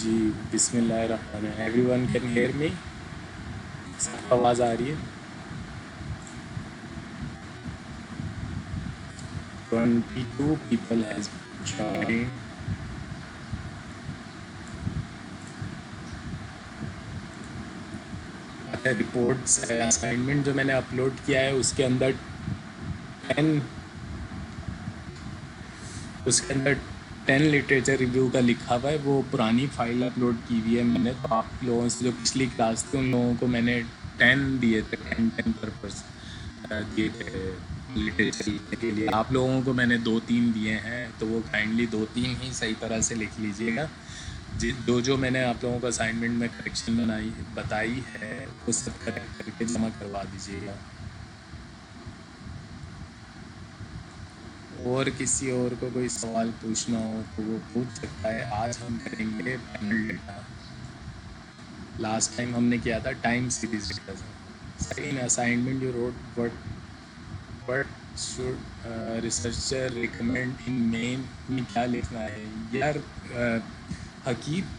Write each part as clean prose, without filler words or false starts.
जी, बिस्मिल्लाहिर्रहमानिर्रहीम। Everyone can hear me? सबको आवाज़ आ रही है? 22 people has joined. Reports assignment जो मैंने अपलोड किया है टेन उसके अंदर 10 लिटरेचर रिव्यू का लिखा हुआ है। वो पुरानी फाइल अपलोड की हुई है मैंने, तो आप लोगों से जो पिछली क्लास थी उन लोगों को मैंने 10 दिए थे, 10 पर्पस दिए थे लिटरेचर लिखने के लिए। आप लोगों को मैंने 2-3 दिए हैं, तो वो काइंडली 2-3 ही सही तरह से लिख लीजिएगा। जो मैंने आप लोगों को असाइनमेंट में करेक्शन बताई है वो सब करेक्ट करके जमा करवा दीजिएगा। और किसी और को कोई सवाल पूछना हो तो वो पूछ सकता है। आज हम करेंगे पैनल डेटा। लास्ट टाइम हमने किया था time series data. Second assignment you wrote what should researcher recommend in main में क्या लिखना है यार? हकीम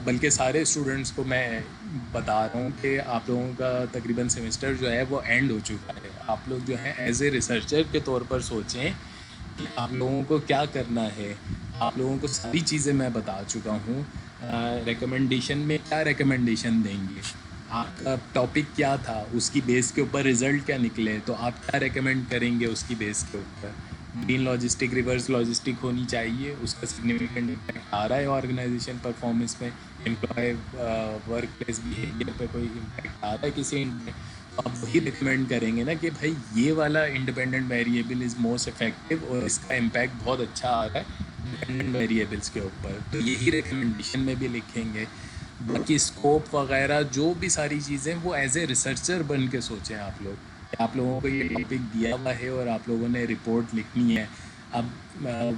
बल्कि सारे स्टूडेंट्स को मैं बता रहा हूँ कि आप लोगों का तकरीबन सेमेस्टर जो है वो एंड हो चुका है। आप लोग जो है एज ए रिसर्चर के तौर पर सोचें कि आप लोगों को क्या करना है। आप लोगों को सारी चीज़ें मैं बता चुका हूँ। रिकमेंडेशन में क्या रिकमेंडेशन देंगे, आपका टॉपिक क्या था, उसकी बेस के ऊपर रिजल्ट क्या निकले, तो आप क्या रिकमेंड करेंगे उसकी बेस के ऊपर। ग्रीन लॉजिस्टिक रिवर्स लॉजिस्टिक होनी चाहिए, उसका सिग्निफिकेंट इम्पैक्ट आ रहा है ऑर्गेनाइजेशन परफॉर्मेंस में, एम्प्लॉय वर्क प्लेस बिहेवियर पे कोई इम्पैक्ट आ रहा है किसी तो आप वही रिकमेंड करेंगे ना कि भाई ये वाला independent variable is most effective और इसका इम्पैक्ट बहुत अच्छा आ रहा है डिपेंडेंट वेरिएबल्स के ऊपर, तो यही रिकमेंडेशन में भी लिखेंगे। बाकी स्कोप वगैरह जो भी सारी चीज़ें वो एज ए रिसर्चर बन के सोचें आप लोग। आप लोगों को ये टॉपिक दिया हुआ है और आप लोगों ने रिपोर्ट लिखनी है। अब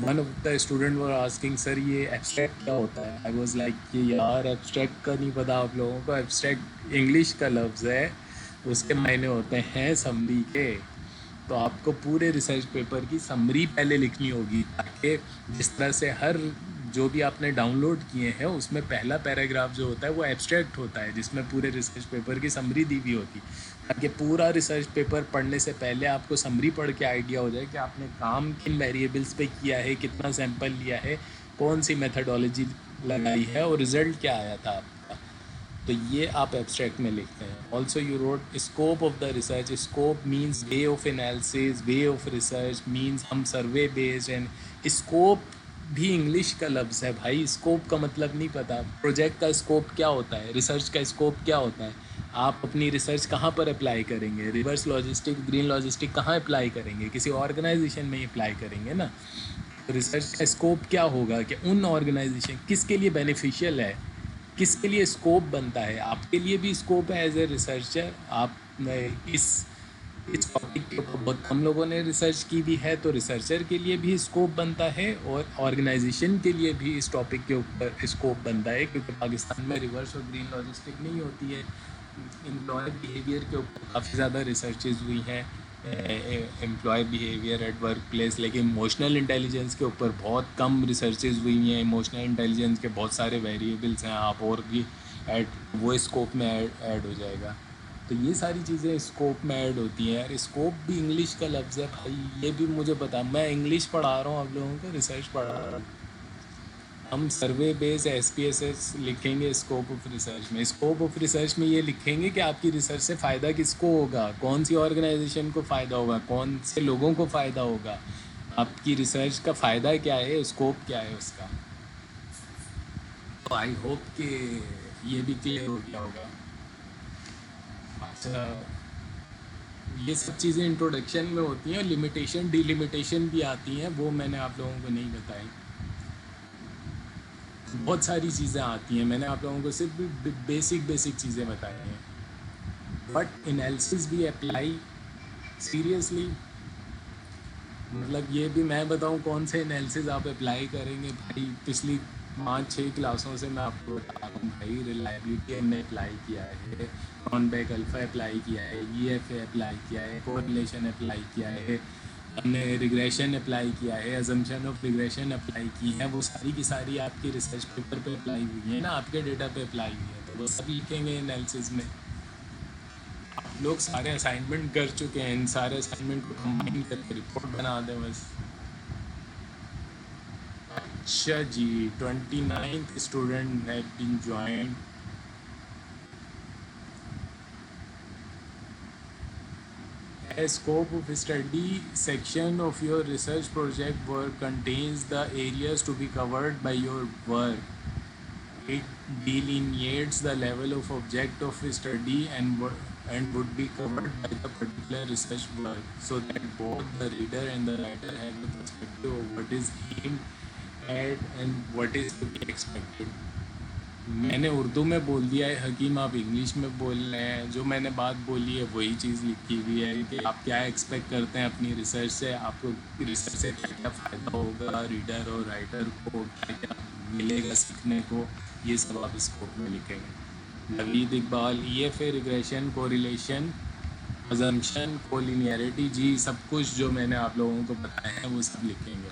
one of the student were asking sir ये एब्स्ट्रैक्ट क्या होता है। आई वाज लाइक कि यार एब्स्ट्रैक्ट का नहीं पता आप लोगों को। एब्स्ट्रैक्ट इंग्लिश का लफ्ज़ है, उसके मायने होते हैं समरी के। तो आपको पूरे रिसर्च पेपर की समरी पहले लिखनी होगी, ताकि जिस तरह से हर जो भी आपने डाउनलोड किए हैं उसमें पहला पैराग्राफ जो होता है वो एब्स्ट्रैक्ट होता है, जिसमें पूरे रिसर्च पेपर की समरी दी हुई होती, ताकि पूरा रिसर्च पेपर पढ़ने से पहले आपको समरी पढ़ के आइडिया हो जाए कि आपने काम किन वेरिएबल्स पे किया है, कितना सैंपल लिया है, कौन सी मेथडोलॉजी लगाई है और रिजल्ट क्या आया था आपका। तो ये आप एब्स्ट्रैक्ट में लिखते हैं। Also you wrote scope of the research. Scope means way of analysis, way of research means हम सर्वे बेस्ड एंड स्कोप भी इंग्लिश का लफ्ज़ है भाई। स्कोप का मतलब नहीं पता। प्रोजेक्ट का स्कोप क्या होता है, रिसर्च का स्कोप क्या होता है, आप अपनी रिसर्च कहाँ पर अप्लाई करेंगे। रिवर्स लॉजिस्टिक ग्रीन लॉजिस्टिक कहाँ अप्लाई करेंगे, किसी ऑर्गेनाइजेशन में ही अप्लाई करेंगे ना। रिसर्च का स्कोप क्या होगा कि उन ऑर्गेनाइजेशन किसके लिए बेनिफिशियल है, किसके लिए स्कोप बनता है। आपके लिए भी स्कोप है एज ए रिसर्चर। आप इस टॉपिक के ऊपर बहुत कम लोगों ने रिसर्च की भी है, तो रिसर्चर के लिए भी स्कोप बनता है और ऑर्गेनाइजेशन के लिए भी इस टॉपिक के ऊपर स्कोप बनता है, क्योंकि पाकिस्तान में रिवर्स और ग्रीन लॉजिस्टिक नहीं होती है। एम्प्लॉय बिहेवियर के ऊपर काफ़ी ज़्यादा रिसर्चेज हुई हैं, employ behaviour at work place, लेकिन इमोशनल इंटेलिजेंस के ऊपर बहुत कम रिसर्चेज हुई हैं। इमोशनल इंटेलिजेंस के बहुत सारे वेरिएबल्स हैं, आप और भी ऐड वो स्कोप में ऐड हो जाएगा। तो ये सारी चीज़ें स्कोप में ऐड होती हैं यार। स्कोप भी इंग्लिश का लफ्ज़ है भाई, ये भी मुझे पता। मैं इंग्लिश पढ़ा रहा हूँ आप लोगों को, रिसर्च पढ़ा रहा हूँ। हम सर्वे बेस्ड SPSS लिखेंगे स्कोप ऑफ रिसर्च में। स्कोप ऑफ रिसर्च में ये लिखेंगे कि आपकी रिसर्च से फ़ायदा किसको होगा, कौन सी ऑर्गेनाइजेशन को फ़ायदा होगा, कौन से लोगों को फ़ायदा होगा, आपकी रिसर्च का फ़ायदा क्या है, स्कोप क्या है उसका। तो आई होप कि ये भी क्लियर हो गया होगा। अच्छा, ये सब चीज़ें इंट्रोडक्शन में होती हैं, लिमिटेशन डिलिमिटेशन भी आती हैं, वो मैंने आप लोगों को नहीं बताई। बहुत सारी चीज़ें आती हैं, मैंने आप लोगों को सिर्फ बेसिक चीज़ें बताई हैं। बट एनालिसिस भी अप्लाई सीरियसली, मतलब ये भी मैं बताऊं कौन से एनालिसिस आप अप्लाई करेंगे भाई। पिछली 5-6 क्लासों से मैं आपको बता रहा हूँ भाई। रिलायबिलिटी हमने अप्लाई किया है, नॉन बैक अल्फ़ा अप्लाई किया है, EFA अप्लाई किया है, कोरिलेशन अप्लाई किया है, हमने रिग्रेशन अप्लाई किया है, अजम्पशन ऑफ रिग्रेशन अप्लाई की है, वो सारी की सारी आपके रिसर्च पेपर पे अप्लाई हुई है ना, आपके डेटा पे अप्लाई हुई है, तो वो सब लिखेंगे एनालिसिस में। आप लोग सारे असाइनमेंट कर चुके हैं, इन सारे असाइनमेंट को कंबाइन करके रिपोर्ट बना दें बस। अच्छा जी, 29th student have been joined. A scope of study section of your research project work contains the areas to be covered by your work. It delineates the level of object of study and would be covered by the particular research work, so that both the reader and the writer have a perspective of what is aimed at and what is to be expected. मैंने उर्दू में बोल दिया है हकीम, आप English में बोल रहे हैं। जो मैंने बात बोली है वही चीज़ लिखी हुई है कि आप क्या एक्सपेक्ट करते हैं अपनी रिसर्च से, आपको रिसर्च से क्या क्या फ़ायदा होगा रीडर और राइटर को, क्या क्या मिलेगा सीखने को, ये सब आप स्कोप में लिखेंगे। Naveed Iqbal, EFA, regression, correlation, assumption, collinearity, जी सब कुछ जो मैंने आप लोगों को बताया है वो सब लिखेंगे।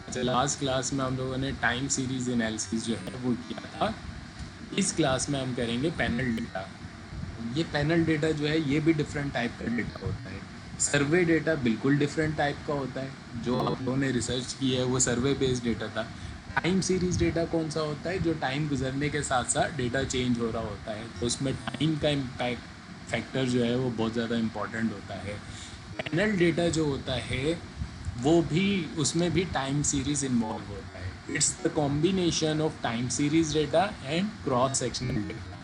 अच्छा, लास्ट क्लास में हम लोगों ने टाइम सीरीज़ एनालिसिस जो है वो किया था। इस क्लास में हम करेंगे पैनल डेटा। ये पैनल डेटा जो है ये भी डिफरेंट टाइप का डेटा होता है। सर्वे डेटा बिल्कुल डिफरेंट टाइप का होता है, जो आप लोगों ने रिसर्च की है वो सर्वे बेस्ड डेटा था। टाइम सीरीज डेटा कौन सा होता है, जो टाइम गुजरने के साथ साथ डेटा चेंज हो रहा होता है, तो उसमें टाइम का इम्पैक्ट फैक्टर जो है वो बहुत ज़्यादा इम्पॉर्टेंट होता है। पैनल डेटा जो होता है वो भी, उसमें भी टाइम सीरीज इन्वॉल्व होता है। It's the combination of time series data and cross sectional data.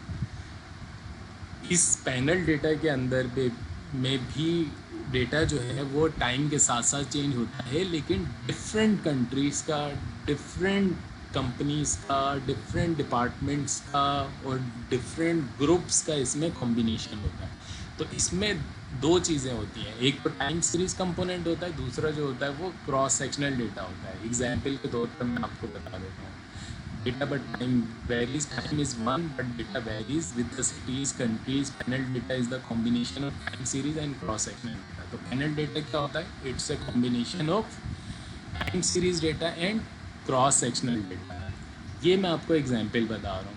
इस पैनल डेटा के अंदर में भी डेटा जो है वो टाइम के साथ साथ चेंज होता है, लेकिन डिफरेंट कंट्रीज़ का, डिफरेंट कंपनीज़ का, डिफरेंट डिपार्टमेंट्स का और डिफरेंट ग्रुप्स का इसमें कॉम्बिनेशन होता है। तो इसमें दो चीज़ें होती हैं, एक तो टाइम सीरीज कंपोनेंट होता है, दूसरा जो होता है वो क्रॉस सेक्शनल डेटा होता है। एग्जाम्पल के तौर पर मैं आपको बता देता हूँ। Data but time varies. Time is one, but data varies with the cities, countries. Panel data is the combination of time series and cross-sectional data. तो panel data क्या होता है? It's a combination of time series data and cross-sectional data. ये मैं आपको example बता रहा हूँ।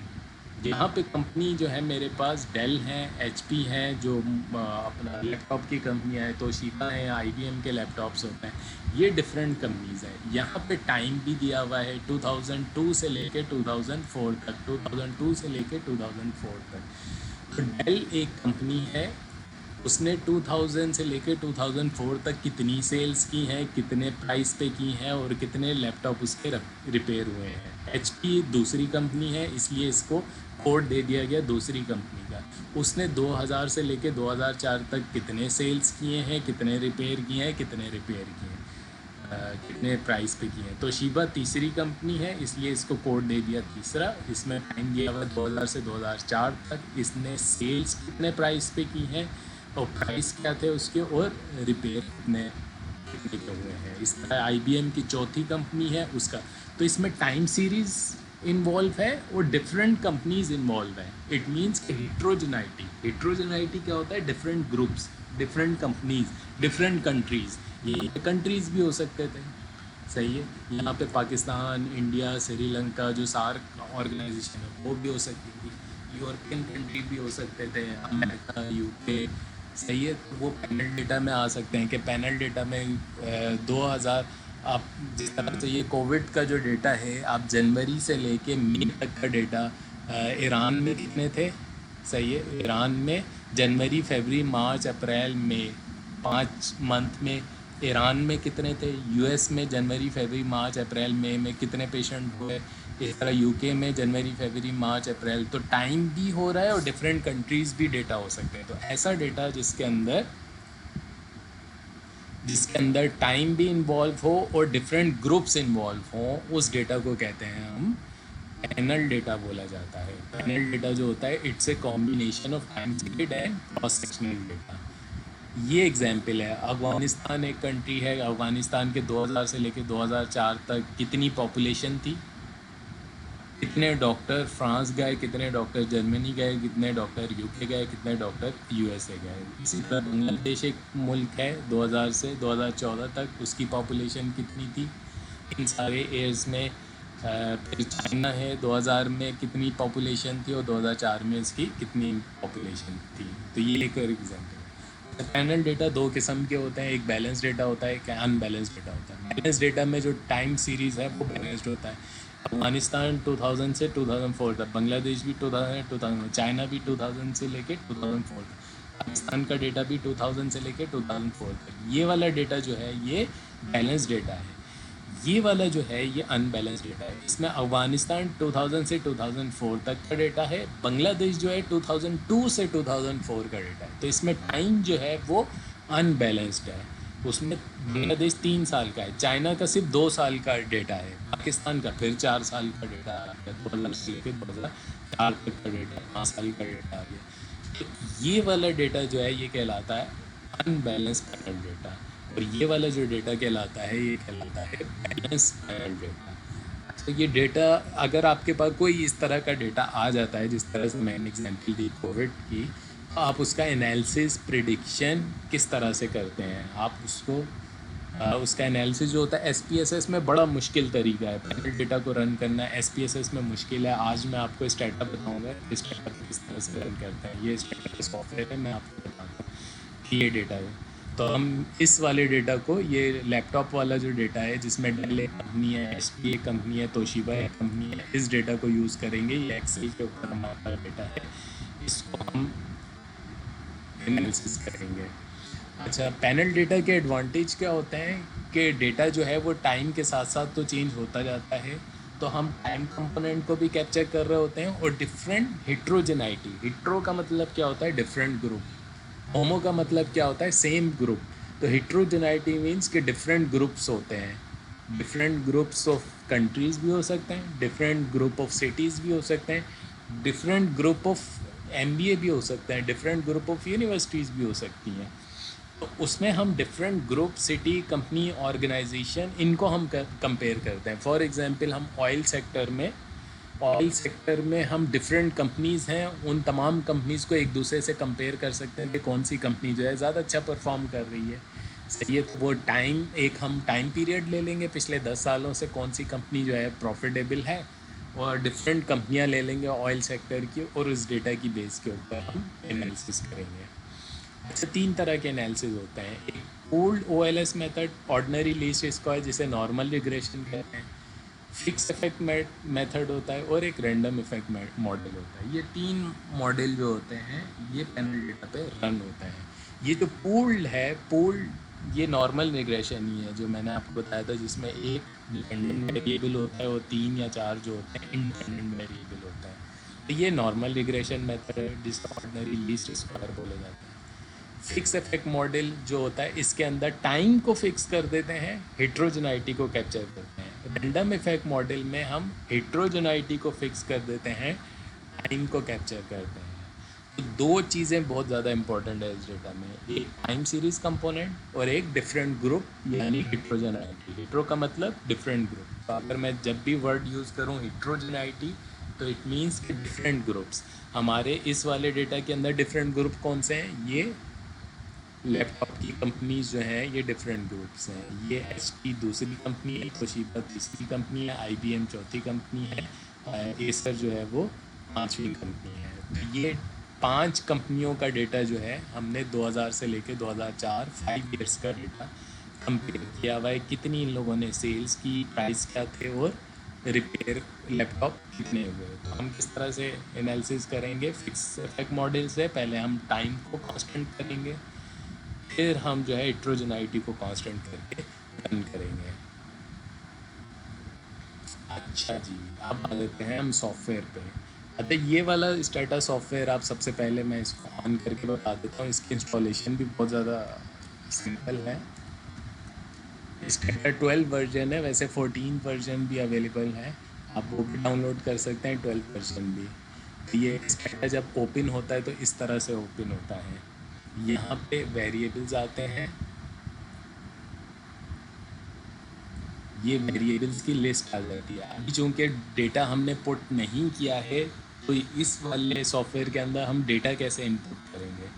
यहाँ पे कंपनी जो है मेरे पास डेल हैं, HP हैं, जो अपना लैपटॉप की कंपनी है, तोशिबा है, IBM के लैपटॉप्स होते हैं, ये डिफरेंट कंपनीज़ हैं। यहाँ पे टाइम भी दिया हुआ है 2002 से लेके 2004 तक, 2002 से लेके 2004 तक। तो डेल एक कंपनी है, उसने 2000 से लेकर 2004 तक कितनी सेल्स की हैं, कितने प्राइस पे की हैं और कितने लैपटॉप उसके रिपेयर हुए हैं। HP दूसरी कंपनी है, इसलिए इसको कोड दे दिया गया दूसरी कंपनी का। उसने 2000 से लेकर 2004 तक कितने सेल्स किए हैं, कितने रिपेयर किए हैं, कितने रिपेयर किए हैं, कितने प्राइस पे किए हैं। तोशिबा तीसरी कंपनी है, इसलिए इसको कोड दे दिया तीसरा। इसमें टाइम दिया हुआ 2000 से 2004 तक, इसने सेल्स कितने प्राइस पे की हैं और प्राइस क्या थे उसके, और रिपेयर कितने किए हुए हैं। इस तरह IBM की चौथी कंपनी है उसका। तो इसमें टाइम सीरीज इन्वॉल्व है और डिफरेंट कंपनीज इन्वॉल्व है। It means heterogeneity. हिट्रोजेनाइटी क्या होता है? Different groups, different companies, different countries. ये कंट्रीज भी हो सकते थे, सही है। यहाँ पे पाकिस्तान, इंडिया, श्रीलंका जो सार्क ऑर्गेनाइजेशन है वो भी हो सकती थी, यूरोपियन कंट्री भी हो सकते थे, अमेरिका, UK, सही है। तो वो पैनल डेटा में आ सकते हैं कि पैनल डेटा में 2000, आप जिस तरह से ये कोविड का जो डेटा है, आप जनवरी से लेके मई तक का डेटा, ईरान में कितने थे, सही है। ईरान में जनवरी, फरवरी, मार्च, अप्रैल, मई, 5 मंथ में ईरान में कितने थे। US में जनवरी, फरवरी, मार्च, अप्रैल, मई में कितने पेशेंट हुए। इस तरह UK में जनवरी, फरवरी, मार्च, अप्रैल। तो टाइम भी हो रहा है और डिफरेंट कंट्रीज़ भी डेटा हो सकते हैं। तो ऐसा डेटा जिसके अंदर टाइम भी इन्वॉल्व हो और डिफरेंट ग्रुप्स इन्वॉल्व हों, उस डेटा को कहते हैं हम पैनल डेटा बोला जाता है। पैनल डेटा जो होता है, it's a combination of time series and cross sectional data. ये एग्जाम्पल है। अफगानिस्तान एक कंट्री है, अफगानिस्तान के 2000 से लेकर 2004 तक कितनी पॉपुलेशन थी? कितने डॉक्टर फ्रांस गए, कितने डॉक्टर जर्मनी गए, कितने डॉक्टर यूके गए, कितने डॉक्टर यूएसए गए। इसी तरह बांग्लादेश एक मुल्क है, 2000 से 2014 तक उसकी पॉपुलेशन कितनी थी इन सारे ईयर्स में। फिर चाइना है, 2000 में कितनी पॉपुलेशन थी और 2004 में इसकी कितनी पॉपुलेशन थी। तो ये एक एग्जाम्पल है। पैनल डेटा दो किस्म के होते हैं, एक बैलेंस डेटा होता है, एक अनबैलेंस डेटा होता है। बैलेंस डेटा में जो टाइम सीरीज़ है वो बैलेंस्ड होता है। अफगानिस्तान 2000 से 2004 तक, बांग्लादेश भी 2000, चाइना भी 2000 से लेके 2004 तक, पाकिस्तान का डेटा भी 2000 से लेके 2004 तक। ये वाला डेटा जो है ये बैलेंस डेटा है। ये वाला जो है ये अनबैलेंस डेटा है। इसमें अफगानिस्तान 2000 से 2004 तक का डेटा है, बांग्लादेश जो है 2002 से 2004 का डेटा है। तो इसमें टाइम जो है वो अनबैलेंस्ड है। उसमें बांग्लादेश 3 साल का है, चाइना का सिर्फ 2 साल का डेटा है, पाकिस्तान का फिर 4 साल का डेटा आ गया, 2000 से लेकर 2004 तक का डेटा, 5 साल का डेटा आ गया। तो ये वाला डेटा जो है ये कहलाता है अनबैलेंस पैनल डेटा, और ये वाला जो डेटा कहलाता है ये कहलाता है बैलेंस पैनल डेटा। तो ये डेटा अगर आपके पास कोई इस तरह का डेटा आ जाता है, जिस तरह से मैंने एग्जांपल दी कोविड की, तो आप उसका एनालिसिस प्रिडिक्शन किस तरह से करते हैं। आप उसको उसका एनालिसिस जो होता है SPSS में बड़ा मुश्किल तरीका है, पैनल डेटा को रन करना SPSS में मुश्किल है। आज मैं आपको स्टेटा बताऊंगा इस डेटा को किस तरह से रन करते हैं। ये स्टेटा सॉफ्टवेयर है, मैं आपको बताता हूँ कि ये डेटा है। तो हम इस वाले डेटा को, ये लैपटॉप वाला जो डेटा है जिसमें डेल एक कंपनी है, HP एक कंपनी है, तोशिबा एक कंपनी है, इस डेटा को यूज़ करेंगे। ये एक्सेल के ऊपर हमारा डेटा है, इसको हम एनालिसिस करेंगे। अच्छा, पैनल डेटा के एडवांटेज क्या होते हैं कि डेटा जो है वो टाइम के साथ साथ तो चेंज होता जाता है, तो हम टाइम कंपोनेंट को भी कैप्चर कर रहे होते हैं, और डिफरेंट हिट्रोजेनाइटी, हिट्रो का मतलब क्या होता है डिफरेंट ग्रुप, होमो का मतलब क्या होता है सेम ग्रुप। तो हिट्रोजेनाइटी मीन्स कि डिफरेंट ग्रुप्स होते हैं, डिफरेंट ग्रुप्स ऑफ कंट्रीज़ भी हो सकते हैं, डिफरेंट ग्रुप ऑफ सिटीज़ भी हो सकते हैं, डिफरेंट ग्रुप ऑफ MBA भी हो सकते हैं, डिफरेंट ग्रुप ऑफ यूनिवर्सिटीज़ भी हो सकती हैं। तो उसमें हम different group, city, company, organisation, इनको हम कंपेयर करते हैं। फॉर एग्जांपल हम ऑयल सेक्टर में हम डिफरेंट कंपनीज़ हैं, उन तमाम कंपनीज़ को एक दूसरे से कंपेयर कर सकते हैं कि कौन सी कंपनी जो है ज़्यादा अच्छा परफॉर्म कर रही है। सही है, तो वो टाइम, एक हम टाइम पीरियड ले लेंगे पिछले 10 सालों से कौन सी कंपनी जो है प्रॉफिटेबल है, और डिफरेंट कंपनियां ले लेंगे ऑयल सेक्टर की, और उस डेटा की बेस के ऊपर हम एनालिसिस करेंगे। अच्छा, 3 तरह के एनालिसिस होते हैं। एक pooled OLS method, ordinary least square जिसे नॉर्मल रिग्रेशन कहते हैं, फिक्स इफेक्ट मेथड होता है, और एक रैंडम इफेक्ट मॉडल होता है। ये 3 मॉडल जो होते हैं ये पैनल डेटा पे रन होते हैं। ये जो पूल्ड है, पूल्ड ये नॉर्मल रिग्रेशन ही है जो मैंने आपको बताया था, जिसमें एक डिपेंडेंट वेरिएबल होता है और 3 या 4 जो होते हैं इंडिपेंडेंट वेरिएबल होता है। तो ये नॉर्मल रिग्रेशन मेथड है जिसका ऑर्डिनरी लीस्ट स्क्वायर बोला जाता है। फिक्स इफेक्ट मॉडल जो होता है इसके अंदर टाइम को फिक्स कर देते हैं, हेट्रोजेनाइटी को कैप्चर करते हैं। रैंडम इफेक्ट मॉडल में हम हेट्रोजेनाइटी को फिक्स कर देते हैं, टाइम को कैप्चर करते हैं। तो 2 चीज़ें बहुत ज़्यादा इंपॉर्टेंट है इस डेटा में, एक टाइम सीरीज कंपोनेंट और एक डिफरेंट ग्रुप यानी हेट्रोजेनाइटी। हेट्रो का मतलब डिफरेंट ग्रुप। तो अगर मैं जब भी वर्ड यूज़ करूँ हेट्रोजेनाइटी तो इट मीन्स कि डिफरेंट ग्रुप्स। हमारे इस वाले डेटा के अंदर डिफरेंट ग्रुप कौन से हैं, ये लैपटॉप की कंपनीज जो हैं ये डिफरेंट ग्रुप्स हैं। ये HP दूसरी कंपनी है, तोशिबा तीसरी कंपनी है, IBM चौथी कंपनी है, एसर जो है वो 5वीं कंपनी है। तो ये 5 कंपनियों का डेटा जो है हमने 2000 से लेकर 2004 5 ईयर्स का डेटा कंपेयर किया हुआ है। कितनी इन लोगों ने सेल्स की, प्राइस क्या थे, और रिपेयर लैपटॉप कितने हुए। तो हम किस तरह से एनालिसिस करेंगे फिक्स इफेक्ट मॉडल से, पहले हम टाइम को कांस्टेंट करेंगे, फिर हम जो है हेट्रोजेनाइटी को कांस्टेंट करके रन करेंगे। अच्छा जी, अब आ जाते हैं हम सॉफ्टवेयर पे। अतः ये वाला स्टाटा सॉफ्टवेयर आप सबसे पहले मैं इसको ऑन करके बता देता हूँ। इसकी इंस्टॉलेशन भी बहुत ज़्यादा सिंपल है। स्टाटा 12 वर्जन है, वैसे 14 वर्जन भी अवेलेबल है, आप वो भी डाउनलोड कर सकते हैं, 12 वर्जन भी। तो ये स्टाटा जब ओपन होता है तो इस तरह से ओपन होता है। यहाँ पे वेरिएबल्स आते हैं, ये वेरिएबल्स की लिस्ट आ जाती है। अभी चूँकि डेटा हमने पुट नहीं किया है, तो इस वाले सॉफ्टवेयर के अंदर हम डेटा कैसे इनपुट करेंगे?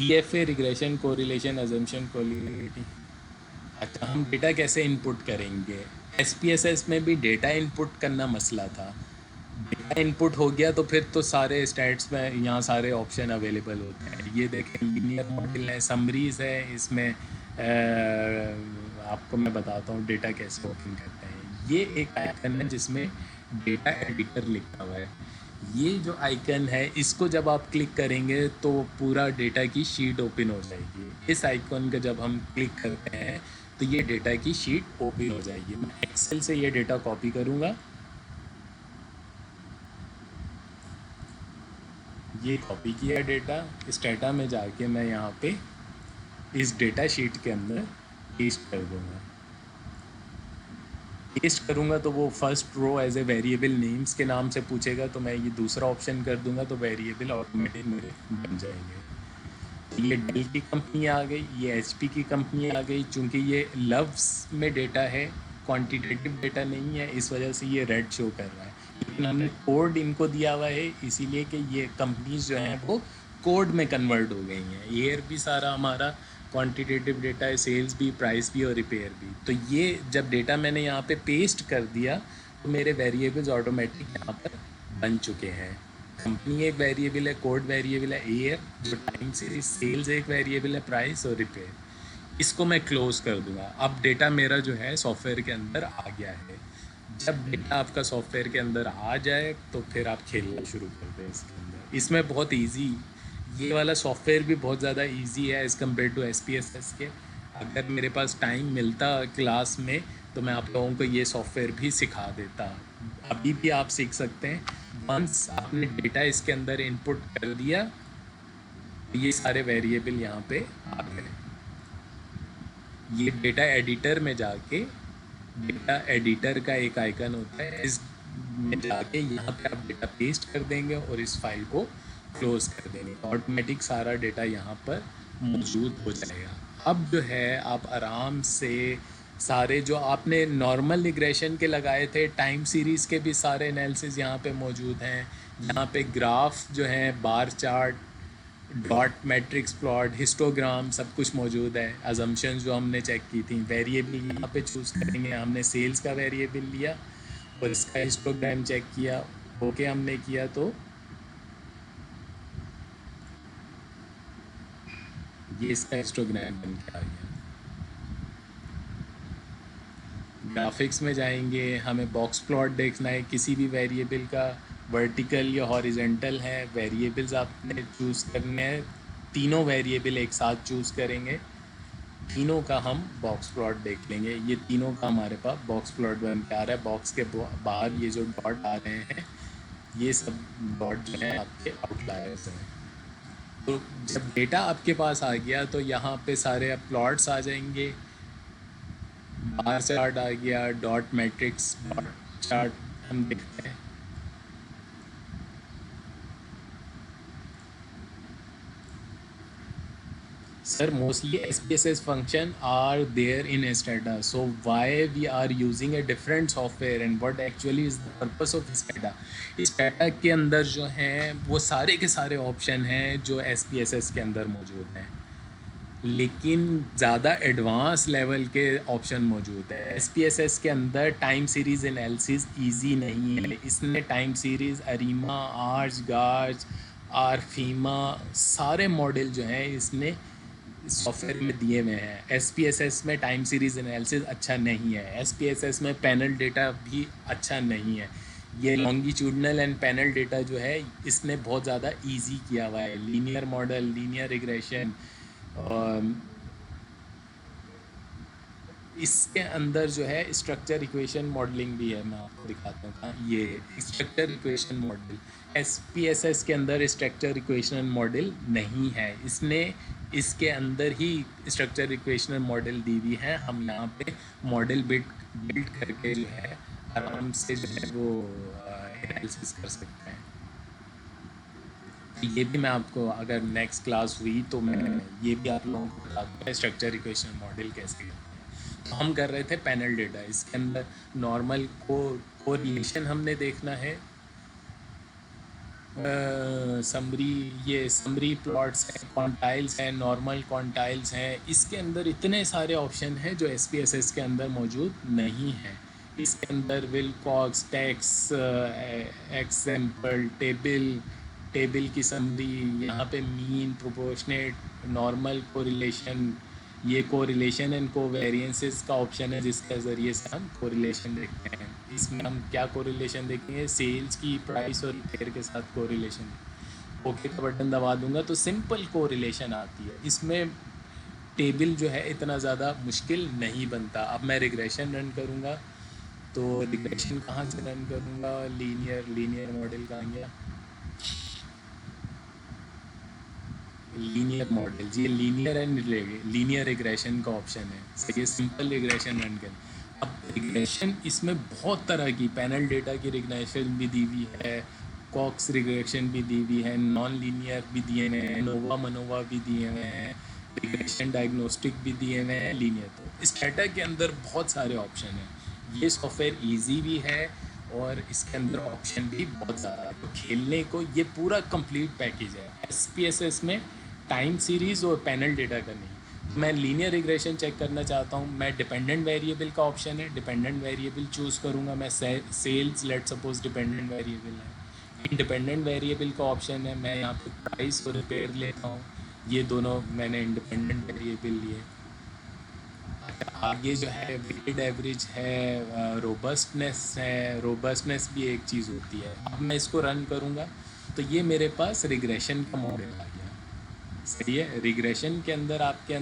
EFA regression, correlation, assumption, quality. अच्छा, हम डेटा कैसे इनपुट करेंगे? SPSS में भी डेटा इनपुट करना मसला था। डेटा इनपुट हो गया तो फिर तो सारे स्टैट्स में यहाँ सारे ऑप्शन अवेलेबल होते हैं। ये देखें, लीनियर मॉडल है, समरीज है, इसमें आपको मैं बताता हूँ डेटा कैसे ओपन करते हैं। ये एक आइकन है जिसमें डेटा एडिटर लिखा हुआ है। ये जो आइकन है, इसको जब आप क्लिक करेंगे तो पूरा डेटा की शीट ओपन हो जाएगी। इस आइकन का जब हम क्लिक करते हैं तो ये डेटा की शीट ओपन हो जाएगी। मैं एक्सेल से ये डेटा कॉपी करूँगा, ये कॉपी किया डेटा। इस डेटा में जाके मैं यहाँ पे इस डेटा शीट के अंदर पेस्ट कर दूँगा। पेस्ट करूँगा तो वो first row as a variable names के नाम से पूछेगा, तो मैं ये दूसरा ऑप्शन कर दूँगा तो वेरिएबल ऑटोमेटिक मेरे बन जाएंगे। ये डेल की कंपनी आ गई, ये HP की कंपनी आ गई। चूँकि ये लफ्स में डेटा है, क्वांटिटेटिव डेटा नहीं है, इस वजह से ये रेड शो कर रहा है। लेकिन हमने कोड इनको दिया हुआ है इसीलिए कि ये कंपनीज जो हैं वो कोड में कन्वर्ट हो गई हैं। एयर भी सारा हमारा क्वांटिटेटिव डेटा है, सेल्स भी, प्राइस भी और रिपेयर भी। तो ये जब डेटा मैंने यहाँ पे पेस्ट कर दिया तो मेरे वेरिएबल्स ऑटोमेटिक यहाँ पर बन चुके हैं। कंपनी एक वेरिएबल है, कोड वेरिएबल है, एयर जो टाइम सीरीज, सेल्स एक वेरिएबल है, प्राइस और रिपेयर। इसको मैं क्लोज कर दूंगा। अब डेटा मेरा जो है सॉफ्टवेयर के अंदर आ गया है। जब डेटा आपका सॉफ्टवेयर के अंदर आ जाए तो फिर आप खेलना शुरू कर दें इसके अंदर। इसमें बहुत इजी, ये वाला सॉफ्टवेयर भी बहुत ज़्यादा इजी है एज़ कम्पेयर टू SPSS के। अगर मेरे पास टाइम मिलता क्लास में तो मैं आप लोगों को ये सॉफ्टवेयर भी सिखा देता। अभी भी आप सीख सकते हैं। वंस आपने डेटा इसके अंदर इनपुट कर दिया, ये सारे वेरिएबल यहाँ पे आ गए। ये डेटा एडिटर में जाके, डेटा एडिटर का एक आइकन होता है, इस में जाके यहाँ पे आप डेटा पेस्ट कर देंगे और इस फाइल को क्लोज कर देंगे। ऑटोमेटिक सारा डेटा यहाँ पर मौजूद हो जाएगा। अब जो है आप आराम से सारे जो आपने नॉर्मल रिग्रेशन के लगाए थे, टाइम सीरीज़ के भी सारे एनालिसिस यहाँ पे मौजूद हैं। यहाँ पे ग्राफ जो है, bar chart, dot matrix plot, histogram, सब कुछ मौजूद है। अजम्पशंस जो हमने चेक की थी, वेरिएबल यहाँ पे चूज़ करेंगे। हमने सेल्स का वेरिएबल लिया और इसका हिस्टोग्राम चेक किया, ओके हमने किया तो ये इसका हिस्टोग्राम बन के आ गया। ग्राफिक्स में जाएंगे, हमें बॉक्स प्लॉट देखना है किसी भी वेरिएबल का, वर्टिकल या हॉरिजेंटल है। वेरिएबल्स आपने चूज़ करने हैं, तीनों वेरिएबल एक साथ चूज़ करेंगे, तीनों का हम बॉक्स प्लॉट देख लेंगे। ये तीनों का हमारे पास बॉक्स प्लॉट बन के आ रहा है। बॉक्स के बाहर ये जो डॉट आ रहे हैं, ये सब डॉट जो है आपके आउटलायर्स हैं। तो जब डेटा आपके पास आ गया तो यहाँ पे सारे अब प्लॉट्स आ जाएंगे। बार चार्ट आ गया, डॉट मैट्रिक्स चार्ट हम देखते हैं। Sir, mostly SPSS function are there in Stata. So why we are using a different software and what actually is the purpose of Stata? Stata के अंदर जो हैं वो सारे के सारे ऑप्शन हैं जो SPSS के अंदर मौजूद हैं, लेकिन ज़्यादा एडवांस लेवल के ऑप्शन मौजूद है। SPSS के अंदर टाइम सीरीज़ एनालिसिस ईजी नहीं है। इसने टाइम सीरीज़, अरीमा, आर्च, गार्च, आरफीमा, सारे मॉडल जो हैं इसने सॉफ्टवेयर में दिए हुए हैं। SPSS में टाइम सीरीज़ एनालिसिस अच्छा नहीं है। SPSS में पैनल डेटा भी अच्छा नहीं है। ये लॉन्गिट्यूडनल एंड पैनल डेटा जो है इसने बहुत ज़्यादा इजी किया हुआ है। लीनियर मॉडल, लीनियर रिग्रेशन, इसके अंदर जो है स्ट्रक्चर इक्वेशन मॉडलिंग भी है। मैं आपको दिखाता हूँ। ये स्ट्रक्चर इक्वेशन मॉडल, SPSS के अंदर स्ट्रक्चर इक्वेशन मॉडल नहीं है। इसने इसके अंदर ही स्ट्रक्चर इक्वेशन मॉडल दी हुई है। हम यहाँ पे मॉडल बिल्ड करके जो है आराम से जो है वो एनालिसिस कर सकते हैं। ये भी मैं आपको, अगर नेक्स्ट क्लास हुई तो मैं ये भी आप लोगों को बताऊँगा स्ट्रक्चर इक्वेशन मॉडल कैसे करते हैं। हम कर रहे थे पैनल डेटा। इसके अंदर नॉर्मल कोरिलेशन हमने देखना है, समरी, ये समरी प्लॉट्स हैं, क्वांटाइल्स हैं, नॉर्मल क्वांटाइल्स हैं। इसके अंदर इतने सारे ऑप्शन हैं जो SPSS के अंदर मौजूद नहीं हैं। इसके अंदर विलकॉक्स, टैक्स, एग्जाम्पल, टेबल की समरी, यहाँ पे मीन, प्रोपोर्शनेट, नॉर्मल कोरिलेशन, ये कोरिलेशन एंड कोवेरिएंसेस का ऑप्शन है जिसके ज़रिए से हम कोरिलेशन देखते हैं। इसमें हम क्या कोरिलेशन देखेंगे, सेल्स की प्राइस और रिपेयर के साथ कोरिलेशन। ओके का बटन दबा दूंगा तो सिंपल कोरिलेशन आती है। इसमें टेबल जो है इतना ज़्यादा मुश्किल नहीं बनता। अब मैं रिग्रेशन रन करूँगा तो रिग्रेशन कहाँ से रन करूँगा, लीनियर मॉडल कहाँ गया, लीनियर मॉडल, ये लीनियर एंड लीनियर रिग्रेशन का ऑप्शन है। सही है, सिंपल रिग्रेशन रन करें। अब रिग्रेशन इसमें बहुत तरह की, पैनल डेटा की रिग्रेशन भी दी हुई है, कॉक्स रिग्रेशन भी दी हुई है, नॉन लीनियर भी दिए हुए हैं, नोवा मनोवा भी दिए हुए हैं, रिग्रेशन डायग्नोस्टिक भी दिए हुए हैं, लीनियर। तो इस डाटा के अंदर बहुत सारे ऑप्शन हैं। ये सॉफ्टवेयर ईजी भी है और इसके अंदर ऑप्शन भी बहुत ज़्यादा है। तो खेलने को ये पूरा कंप्लीट पैकेज है। SPSS में टाइम सीरीज़ और पैनल डेटा का नहीं। मैं लीनियर रिग्रेशन चेक करना चाहता हूँ, मैं डिपेंडेंट वेरिएबल का ऑप्शन है, डिपेंडेंट वेरिएबल चूज़ करूँगा मैं। Sales let suppose dependent variable है, इंडिपेंडेंट वेरिएबल का ऑप्शन है, मैं यहाँ पे प्राइस और रिपेयर लेता हूँ। ये दोनों मैंने इंडिपेंडेंट वेरिएबल लिए। आगे जो है वेटेड एवरेज है, रोबस्टनेस है, रोबस्टनेस भी एक चीज़ होती है। अब मैं इसको रन करूँगा तो ये मेरे पास रिग्रेशन का मॉडल आ गया। सही है, रिग्रेशन के अंदर आपके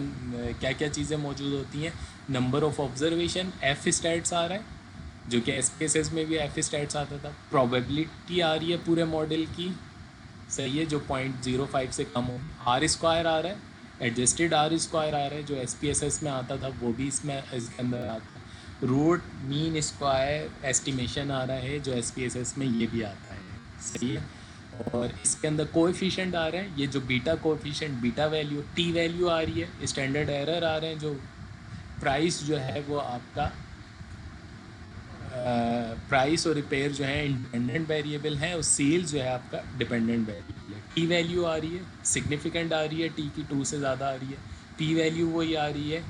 क्या क्या चीज़ें मौजूद होती हैं, number of observation, F stats आ रहा है जो कि SPSS में भी F स्टैट्स आता था, प्रोबेबिलिटी आ रही है पूरे मॉडल की, सही है, जो 0.05 से कम हो, R स्क्वायर आ रहा है, एडजस्टेड R स्क्वायर आ रहा है जो SPSS में आता था वो भी इसमें इसके अंदर आता है, रूट मीन स्क्वायर एस्टिमेशन आ रहा है जो SPSS में ये भी आता है। सही है, और इसके अंदर कोएफिशिएंट आ रहे हैं, ये जो beta coefficient, beta value, T value आ रही है, स्टैंडर्ड एरर आ रहे हैं, जो प्राइस जो है वो आपका प्राइस और रिपेयर जो है इंडिपेंडेंट वेरिएबल है और सेल्स जो है आपका डिपेंडेंट वेरिएबल है। T वैल्यू आ रही है, सिग्निफिकेंट आ रही है, T की 2 से ज़्यादा आ रही है, P वैल्यू वही आ रही है।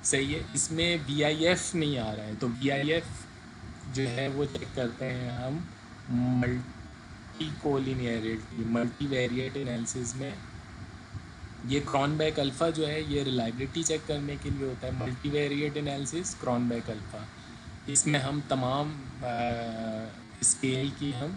सही है, इसमें VIF नहीं आ रहा है, तो VIF जो है वो चेक करते हैं हम multi collinearity, multi variate analysis में। ये क्रॉनबैक अल्फ़ा जो है ये रिलायबिलिटी चेक करने के लिए होता है, multi variate analysis Cronbach alpha. इसमें हम तमाम स्केल की हम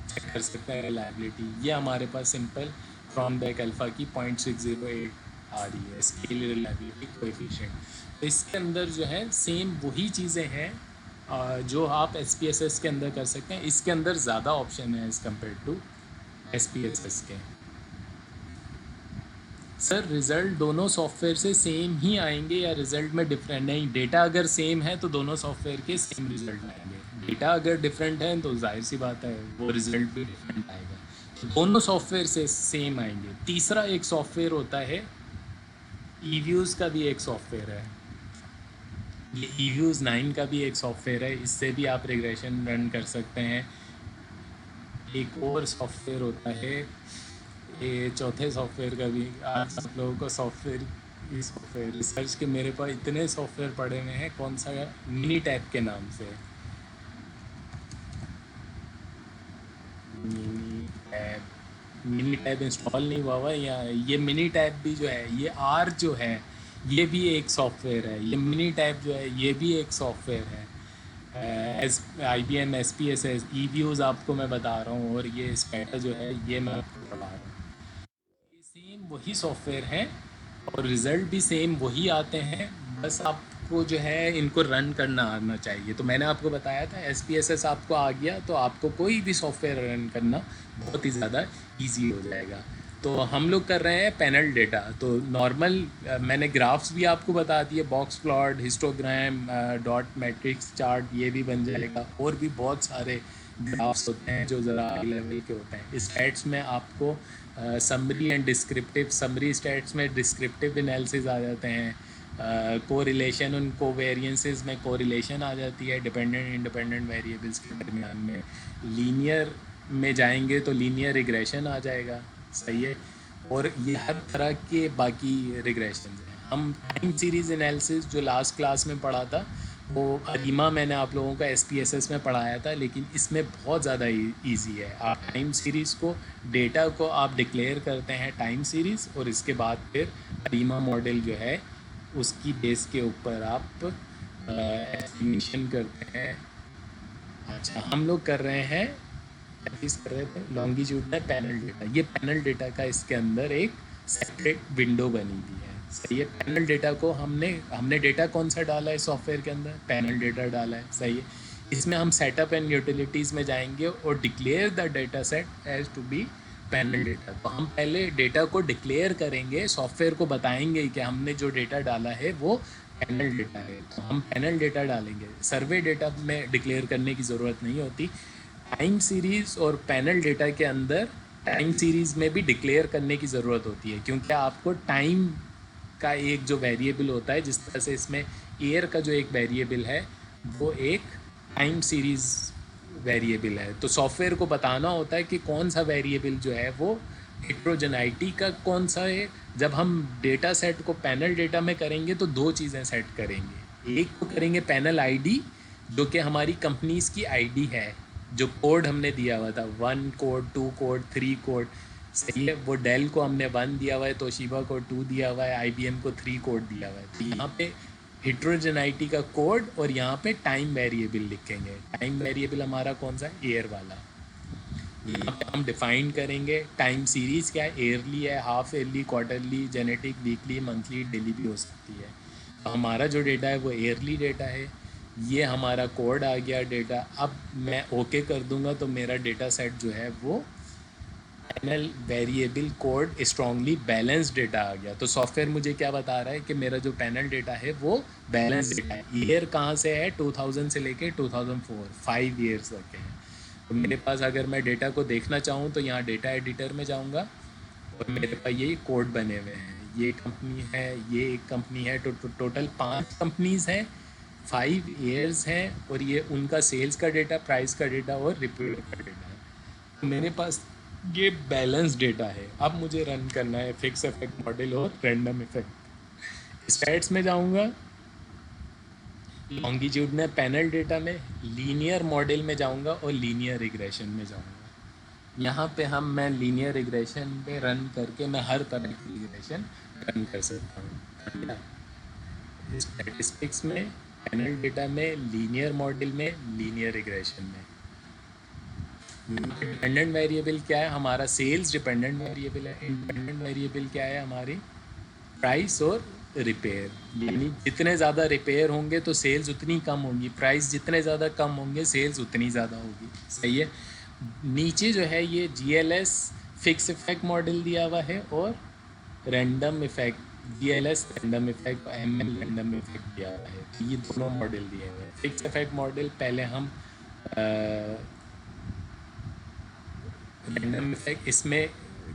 चेक कर सकते हैं रिलायबिलिटी। ये हमारे पास सिंपल क्रॉनबैक अल्फ़ा की 0.608 आ रही है स्केल रिलायबिलिटी कोएफिशिएंट। तो इसके अंदर जो है सेम वही चीज़ें हैं जो आप SPSS के अंदर कर सकते हैं। इसके अंदर ज़्यादा ऑप्शन है एज़ कम्पेयर टू SPSS के। सर रिज़ल्ट दोनों सॉफ्टवेयर से सेम ही आएंगे या रिज़ल्ट में डिफरेंट? नहीं, डेटा अगर सेम है तो दोनों सॉफ्टवेयर के सेम रिज़ल्ट आएंगे। डेटा अगर डिफरेंट है तो जाहिर सी बात है वो रिज़ल्ट भी डिफरेंट आएगा। तो दोनों सॉफ्टवेयर से सेम आएंगे। तीसरा एक सॉफ्टवेयर होता है, eViews का भी एक सॉफ्टवेयर है, ये eViews 9 का भी एक सॉफ्टवेयर है, इससे भी आप रिग्रेशन रन कर सकते हैं। एक और सॉफ्टवेयर होता है, ये चौथे सॉफ्टवेयर का भी, आज आप लोगों को सॉफ्टवेयर रिसर्च के मेरे पास इतने सॉफ्टवेयर पड़े हुए हैं, कौन सा मिनी टैब के नाम से, मिनी टैब इंस्टॉल नहीं हुआ हुआ, या ये मिनी टैब भी जो है, ये R जो है ये भी एक सॉफ्टवेयर है, ये मिनी टैब जो है ये भी एक सॉफ्टवेयर है। IBM SPSS, eViews आपको मैं बता रहा हूँ, और ये स्कैटर जो है ये मैं आपको बता रहा हूँ। ये सेम वही सॉफ्टवेयर हैं और रिज़ल्ट भी सेम वही आते हैं, बस आपको जो है इनको रन करना आना चाहिए। तो मैंने आपको बताया था SPSS आपको आ गया तो आपको कोई भी सॉफ्टवेयर रन करना बहुत ही ज़्यादा इजी हो जाएगा। तो हम लोग कर रहे हैं पैनल डेटा। तो नॉर्मल मैंने ग्राफ्स भी आपको बता दिए, box plot, histogram, dot matrix chart, ये भी बन जाएगा। और भी बहुत सारे ग्राफ्स होते हैं जो ज़रा हाई लेवल के होते हैं। स्टैट्स में आपको summary and descriptive, summary stats में डिस्क्रिप्टिव एनालिसिस आ जाते हैं, कोरिलेशन, उन कोवेरियंसेस में कोरिलेशन आ जाती है डिपेंडेंट इंडिपेंडेंट वेरिएबल्स के दरमियान में। लीनियर में जाएंगे तो लीनियर रिग्रेशन आ जाएगा, सही है। और ये हर तरह के बाकी रिग्रेशन हैं। हम टाइम सीरीज एनालिसिस जो लास्ट क्लास में पढ़ा था वो अरीमा मैंने आप लोगों का SPSS में पढ़ाया था, लेकिन इसमें बहुत ज़्यादा इजी है। आप टाइम सीरीज़ को, डेटा को आप डिक्लेयर करते हैं टाइम सीरीज़, और इसके बाद फिर अरीमा मॉडल जो है उसकी बेस के ऊपर आप एस्टिमेशन करते हैं। अच्छा, हम लोग कर रहे हैं, चीज़ कर रहे थे लॉन्गिट्यूडनल पैनल डेटा। ये पैनल डेटा का इसके अंदर एक सेपरेट विंडो बनी हुई है, सही है। पैनल डेटा को हमने डेटा कौन सा डाला है सॉफ्टवेयर के अंदर? पैनल डेटा डाला है, सही है। इसमें हम सेटअप एंड यूटिलिटीज़ में जाएंगे और declare the data set as to be panel data. तो हम पहले डेटा को डिक्लेयर करेंगे, सॉफ्टवेयर को बताएंगे कि हमने जो डेटा डाला है वो पैनल डेटा है, तो हम पैनल डेटा डालेंगे। सर्वे डेटा में डिक्लेयर करने की ज़रूरत नहीं होती। टाइम सीरीज़ और पैनल डेटा के अंदर टाइम सीरीज़ में भी डिक्लेयर करने की ज़रूरत होती है, क्योंकि आपको टाइम का एक जो वेरिएबल होता है, जिस तरह से इसमें ईयर का जो एक वेरिएबल है वो एक टाइम सीरीज़ वेरिएबल है, तो सॉफ्टवेयर को बताना होता है कि कौन सा वेरिएबल जो है वो हेट्रोजेनाइटी का कौन सा है। जब हम डेटा सेट को पैनल डेटा में करेंगे तो दो चीज़ें सेट करेंगे। एक तो करेंगे पैनल आईडी, जो कि हमारी कंपनीज़ की आईडी है, जो कोड हमने दिया हुआ था, 1 कोड, 2 कोड, 3 कोड, सही है। वो डेल को हमने 1 दिया हुआ है, तोशिबा को 2 दिया हुआ है, IBM को 3 कोड दिया हुआ है। तो यहाँ पे हेट्रोजेनाइटी का कोड और यहाँ पे टाइम वेरिएबल लिखेंगे। टाइम वेरिएबल हमारा कौन सा? ईयर वाला। यहाँ पे हम डिफाइन करेंगे टाइम सीरीज़ क्या है, ईयरली है, half yearly, quarterly, genetic, weekly, monthly, daily भी हो सकती है। तो हमारा जो डेटा है वो ईयरली डेटा है। ये हमारा कोड आ गया डेटा। अब मैं ओके कर दूंगा तो मेरा डेटा सेट जो है वो panel variable code strongly balance data आ गया। तो सॉफ्टवेयर मुझे क्या बता रहा है कि मेरा जो पैनल डेटा है वो बैलेंस डेटा है। ईयर कहाँ से है? 2000 से लेके 2004, 5 ईयर्स तक है। तो मेरे पास अगर मैं डेटा को देखना चाहूँ तो यहाँ डेटा एडिटर में जाऊँगा और मेरे पास ये कोड बने हुए हैं। ये कंपनी है, ये एक कंपनी है, टोटल 5 कंपनीज़ हैं, 5 ईयर्स हैं, और ये उनका सेल्स का डेटा, प्राइस का डेटा और रिपोर्ट का डेटा है। तो मेरे पास ये बैलेंस डेटा है। अब मुझे रन करना है फिक्स इफेक्ट मॉडल और रैंडम इफेक्ट। स्टैट्स में जाऊंगा, लॉन्गिट्यूडनल पैनल डेटा में, लीनियर मॉडल में जाऊंगा और लीनियर रिग्रेशन में जाऊंगा। यहाँ पे मैं लीनियर रिग्रेशन पे रन करके मैं हर तरह की रिग्रेशन रन कर सकता हूँ। स्टैटिस्टिक्स में, पैनल डेटा में, लीनियर मॉडल में, लीनियर रिग्रेशन में। डिपेंडेंट वेरिएबल क्या है? हमारा सेल्स डिपेंडेंट वेरिएबल है। इंडिपेंडेंट वेरिएबल क्या है? हमारी प्राइस और रिपेयर। यानी जितने ज़्यादा रिपेयर होंगे तो सेल्स उतनी कम होंगी, प्राइस जितने ज़्यादा कम होंगे सेल्स उतनी ज़्यादा होगी, सही है। नीचे जो है ये GLS फिक्स इफेक्ट मॉडल दिया हुआ है और random effect, GLS random effect, ML random effect दिया हुआ है। तो ये दोनों मॉडल दिए हुए हैं। फिक्स इफेक्ट मॉडल पहले हम रैंडम इफेक्ट, इसमें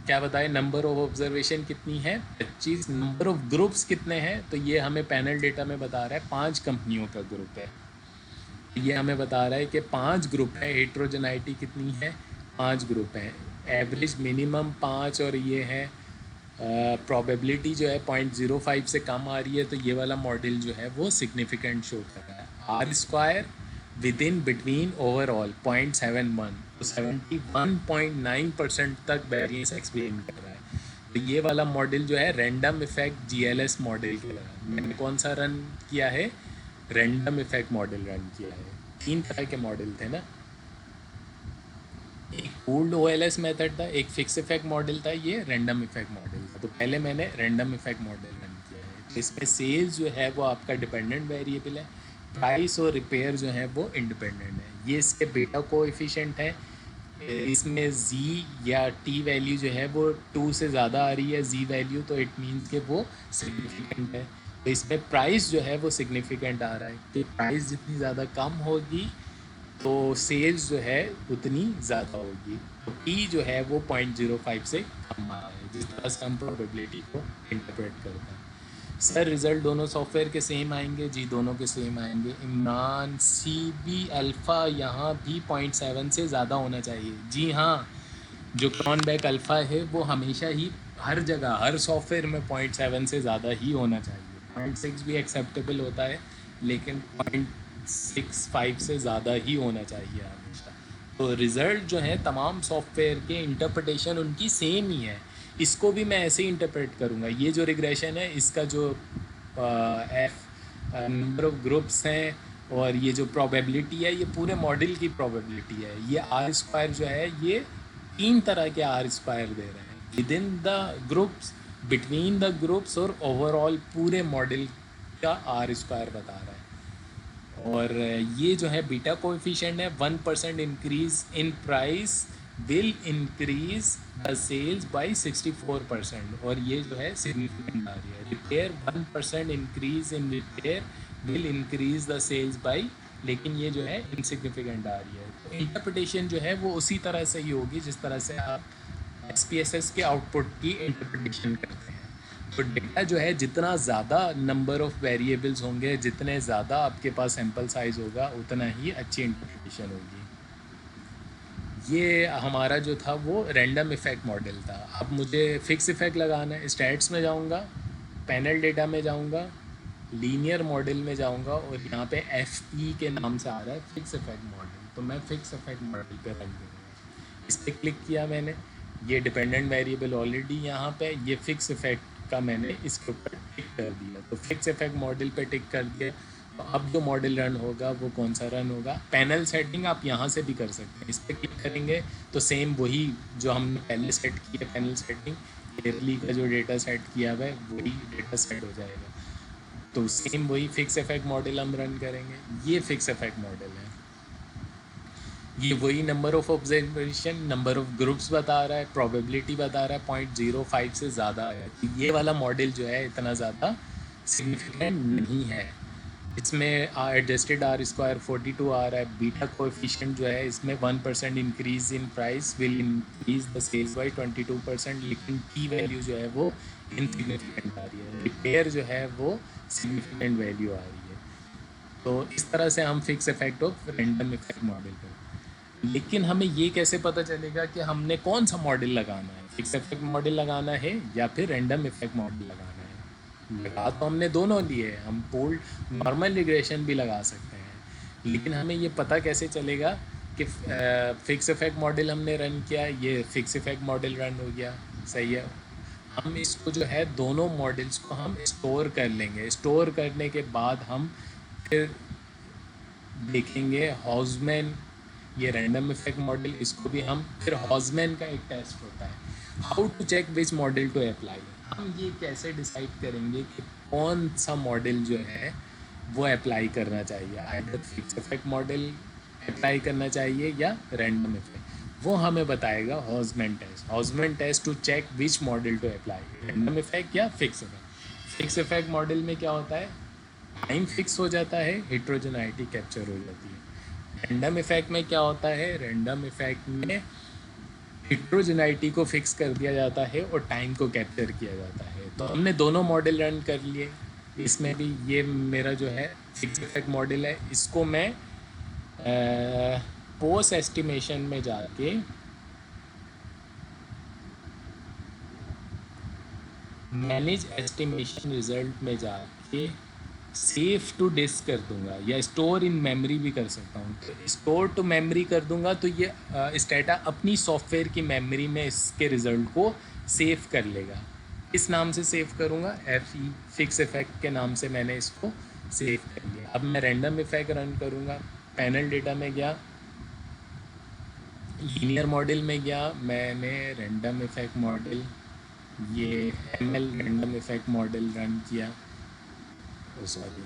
क्या बताए, नंबर ऑफ ऑब्जर्वेशन कितनी है? 25। नंबर ऑफ ग्रुप्स कितने हैं? तो ये हमें पैनल डेटा में बता रहा है 5 कंपनियों का ग्रुप है। ये हमें बता रहा है कि 5 ग्रुप है। हेट्रोजेनाइटी कितनी है? 5 ग्रुप है। एवरेज मिनिमम 5, और ये है प्रोबेबिलिटी जो है 0.05 से कम आ रही है, तो ये वाला मॉडल जो है वो सिग्निफिकेंट शो कर रहा है। R square within between overall 0.71, तो 71.9% तक वेरिएंस एक्सप्लेन कर रहा है। तो ये वाला मॉडल जो है रैंडम इफेक्ट GLS मॉडल के रहा। मैंने कौन सा रन किया है? रैंडम इफेक्ट मॉडल रन किया है। 3 तरह के मॉडल थे ना, एक पूल्ड OLS मेथड था, एक फिक्स इफेक्ट मॉडल था, ये रैंडम इफेक्ट मॉडल था। तो पहले मैंने रैंडम इफेक्ट मॉडल रन किया है। तो इसमें सेल्स जो है वो आपका डिपेंडेंट वेरिएबल है, प्राइस और रिपेयर जो है वो इंडिपेंडेंट है। ये इसके बीटा कोएफिशिएंट है। इसमें Z या T वैल्यू जो है वो 2 से ज़्यादा आ रही है Z वैल्यू, तो इट मीन्स कि वो सिग्निफिकेंट है। तो इसमें प्राइस जो है वो सिग्निफिकेंट आ रहा है कि प्राइस जितनी ज़्यादा कम होगी तो सेल्स जो है उतनी ज़्यादा होगी। तो P जो है वो 0.05 से कम आ रहा है, जिस तरह से हम प्रोबेबिलिटी को इंटरप्रेट करते हैं। सर रिज़ल्ट दोनों सॉफ्टवेयर के सेम आएंगे? जी दोनों के सेम आएंगे। इमरान, सी बी अल्फ़ा यहाँ भी 0.7 से ज़्यादा होना चाहिए। जी हाँ, जो क्रॉनबैक अल्फ़ा है वो हमेशा ही हर जगह हर सॉफ्टवेयर में 0.7 से ज़्यादा ही होना चाहिए। 0.6 भी एक्सेप्टेबल होता है, लेकिन 0.65 से ज़्यादा ही होना चाहिए हमेशा। तो रिज़ल्ट जो है तमाम सॉफ्टवेयर के इंटरप्रिटेशन उनकी सेम ही है। इसको भी मैं ऐसे ही इंटरप्रेट करूँगा। ये जो रिग्रेशन है इसका जो नंबर ऑफ ग्रुप्स हैं और ये जो प्रोबेबिलिटी है ये पूरे मॉडल की प्रोबेबिलिटी है। ये आर स्क्वायर जो है ये 3 तरह के आर स्क्वायर दे रहे हैं, with in the groups, between the groups और ओवरऑल पूरे मॉडल का आर स्क्वायर बता रहा है। और ये जो है बीटा कोएफिशिएंट है, 1% increase in price will increase the sales by 64%, और ये जो है सिग्निफिकेंट आ रही है। Repair 1% increase in repair will increase the sales by, लेकिन ये जो है इनसिग्निफिकेंट आ रही है। तो इंटरप्रिटेशन जो है वो उसी तरह से ही होगी जिस तरह से आप SPSS के आउटपुट की इंटरप्रिटेशन करते हैं। तो डेटा जो है जितना ज़्यादा नंबर ऑफ़ वेरिएबल्स होंगे, जितने ज़्यादा आपके पास सैम्पल साइज़ होगा, उतना ही अच्छी इंटरप्रिटेशन होगी। ये हमारा जो था वो रैंडम इफ़ेक्ट मॉडल था। अब मुझे फिक्स इफ़ेक्ट लगाना है। स्टैट्स में जाऊँगा, पैनल डेटा में जाऊँगा, लीनियर मॉडल में जाऊँगा, और यहाँ पे FE के नाम से आ रहा है फिक्स इफ़ेक्ट मॉडल। तो मैं फिक्स इफ़ेक्ट मॉडल पे रन करूँगा। इस पर क्लिक किया मैंने, ये डिपेंडेंट वेरिएबल ऑलरेडी यहाँ पे, ये फिक्स इफ़ेक्ट का मैंने इसके ऊपर टिक कर दिया। तो फिक्स इफ़ेक्ट मॉडल पे टिक कर दिया। तो अब जो मॉडल रन होगा वो कौन सा रन होगा? पैनल सेटिंग आप यहाँ से भी कर सकते हैं। इस पर क्लिक करेंगे तो सेम वही जो हमने पहले सेट किया पैनल सेटिंग, ईयरली का जो डेटा सेट किया हुआ है वही डेटा सेट हो जाएगा। तो सेम वही फिक्स इफ़ेक्ट मॉडल हम रन करेंगे। ये फिक्स इफ़ेक्ट मॉडल है। ये वही number of observation, number of groups बता रहा है, प्रोबेबिलिटी बता रहा है 0.05 से ज़्यादा है। ये वाला मॉडल जो है इतना ज़्यादा सिग्निफिकेंट नहीं है। इसमें एडजस्टेड आर स्क्वायर 42 आ रहा है। बीटा कोएफिशिएंट जो है इसमें 1% increase in price will increase the sales by 22%, लेकिन की वैल्यू जो है वो इनसिग्निफिकेंट आ रही है। रिपेयर जो है वो सिग्निफिकेंट वैल्यू आ रही है। तो इस तरह से हम fix effect of random effect model करते हैं। लेकिन हमें ये कैसे पता चलेगा कि हमने कौन सा मॉडल लगाना है? फिक्स इफेक्ट मॉडल लगाना है या फिर रैंडम इफेक्ट मॉडल लगाना है? लगा तो हमने दोनों लिए, हम पोल नॉर्मल रिग्रेशन भी लगा सकते हैं, लेकिन हमें ये पता कैसे चलेगा कि फिक्स इफेक्ट मॉडल हमने रन किया, ये फिक्स इफेक्ट मॉडल रन हो गया, सही है। हम इसको जो है दोनों मॉडल्स को हम स्टोर कर लेंगे। स्टोर करने के बाद हम फिर देखेंगे हॉज़मैन, ये रैंडम इफेक्ट मॉडल, इसको भी हम फिर हॉज़मैन का एक टेस्ट होता है, how to check which model to apply. हम ये कैसे डिसाइड करेंगे कि कौन सा मॉडल जो है वो अप्लाई करना चाहिए, either fix effect model apply करना चाहिए या रैंडम इफेक्ट, वो हमें बताएगा Hausman test. Hausman test to check which model to apply, random effect या fix effect. Fix effect model में क्या होता है, टाइम फिक्स हो जाता है, हेट्रोजेनाइटी कैप्चर हो जाती है। रैंडम इफेक्ट में क्या होता है, रैंडम इफेक्ट में हेट्रोजेनाइटी को फिक्स कर दिया जाता है और टाइम को कैप्चर किया जाता है। तो हमने दोनों मॉडल रन कर लिए। इसमें भी ये मेरा जो है फिक्स इफेक्ट मॉडल है, इसको मैं पोस्ट एस्टिमेशन में जाके मैनेज एस्टिमेशन रिजल्ट में जाके सेव टू डिस्क कर दूंगा, या स्टोर इन मेमोरी भी कर सकता हूँ। तो स्टोर टू मेमोरी कर दूंगा तो ये स्टेटा अपनी सॉफ्टवेयर की मेमोरी में इसके रिज़ल्ट को सेव कर लेगा। इस नाम से सेव करूँगा, FE फिक्स इफेक्ट के नाम से मैंने इसको सेव कर लिया। अब मैं रैंडम इफेक्ट रन करूँगा, पैनल डेटा में गया, लीनियर मॉडल में गया, मैंने रैंडम इफेक्ट मॉडल, ये ML random effect model run किया, सॉरी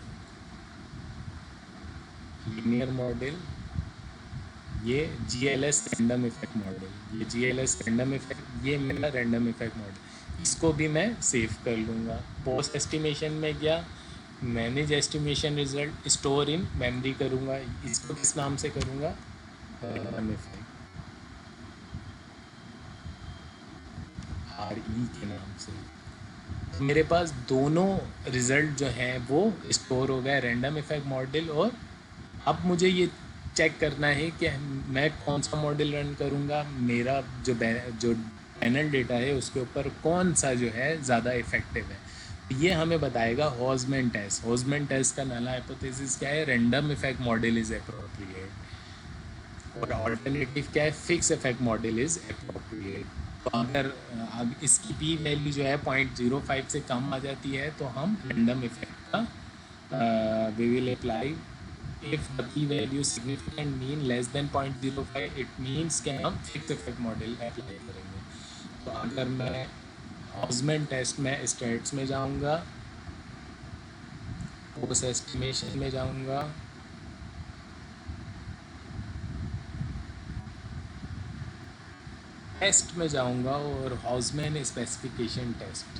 लीनियर मॉडल, ये GLS रैंडम इफेक्ट मॉडल, ये GLS रैंडम इफेक्ट, ये मेरा रैंडम इफेक्ट मॉडल, इसको भी मैं सेव कर लूँगा। पोस्ट एस्टिमेशन में गया, manage estimation result, store in memory करूँगा, इसको किस नाम से करूँगा, रैंडम इफेक्ट RE के नाम से। तो मेरे पास दोनों रिजल्ट जो हैं वो स्टोर हो गए, रैंडम इफेक्ट मॉडल। और अब मुझे ये चेक करना है कि मैं कौन सा मॉडल रन करूँगा, मेरा जो पैनल डेटा है उसके ऊपर कौन सा जो है ज़्यादा इफेक्टिव है। ये हमें बताएगा हॉजमैन टेस्ट। हॉजमैन टेस्ट का नल हाइपोथेसिस क्या है? Random effect model is appropriate. और ऑल्टरनेटिव क्या है? Fix effect model is appropriate. तो अगर अब इसकी पी वैल्यू जो है 0.05 से कम आ जाती है तो हम रैंडम इफेक्ट का we will apply. If the p value significant mean less than 0.05, it means कि हम फिक्स इफेक्ट मॉडल अप्लाई करेंगे। तो अगर मैं हॉजमैन टेस्ट में स्टेट्स में जाऊंगा, पोस्ट एस्टिमेशन में जाऊंगा, टेस्ट में जाऊंगा और हॉजमैन स्पेसिफिकेशन टेस्ट,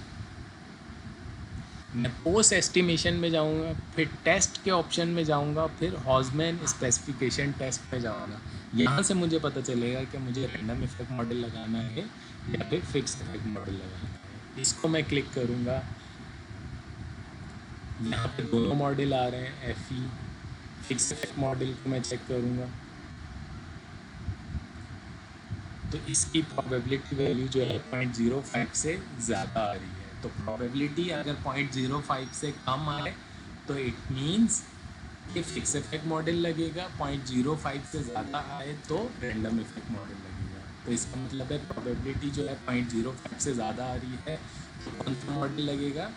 मैं पोस्ट एस्टिमेशन में जाऊंगा, फिर टेस्ट के ऑप्शन में जाऊंगा, फिर हॉजमैन स्पेसिफिकेशन टेस्ट में जाऊंगा। यहाँ से मुझे पता चलेगा कि मुझे रैंडम इफेक्ट मॉडल लगाना है या फिर फिक्स इफेक्ट मॉडल लगाना है। इसको मैं क्लिक करूँगा, यहाँ पे दोनों मॉडल आ रहे हैं। FE फिक्स इफेक्ट मॉडल को मैं चेक करूँगा तो इसकी प्रोबेबिलिटी वैल्यू जो है 0.05 से ज़्यादा आ रही है। तो प्रोबेबिलिटी अगर 0.05 से कम आए तो इट मीन्स कि फिक्स इफेक्ट मॉडल लगेगा, 0.05 से ज़्यादा आए तो रैंडम इफेक्ट मॉडल लगेगा। तो इसका मतलब है प्रोबेबिलिटी जो है 0.05 से ज़्यादा आ रही है तो कौन सा मॉडल लगेगा?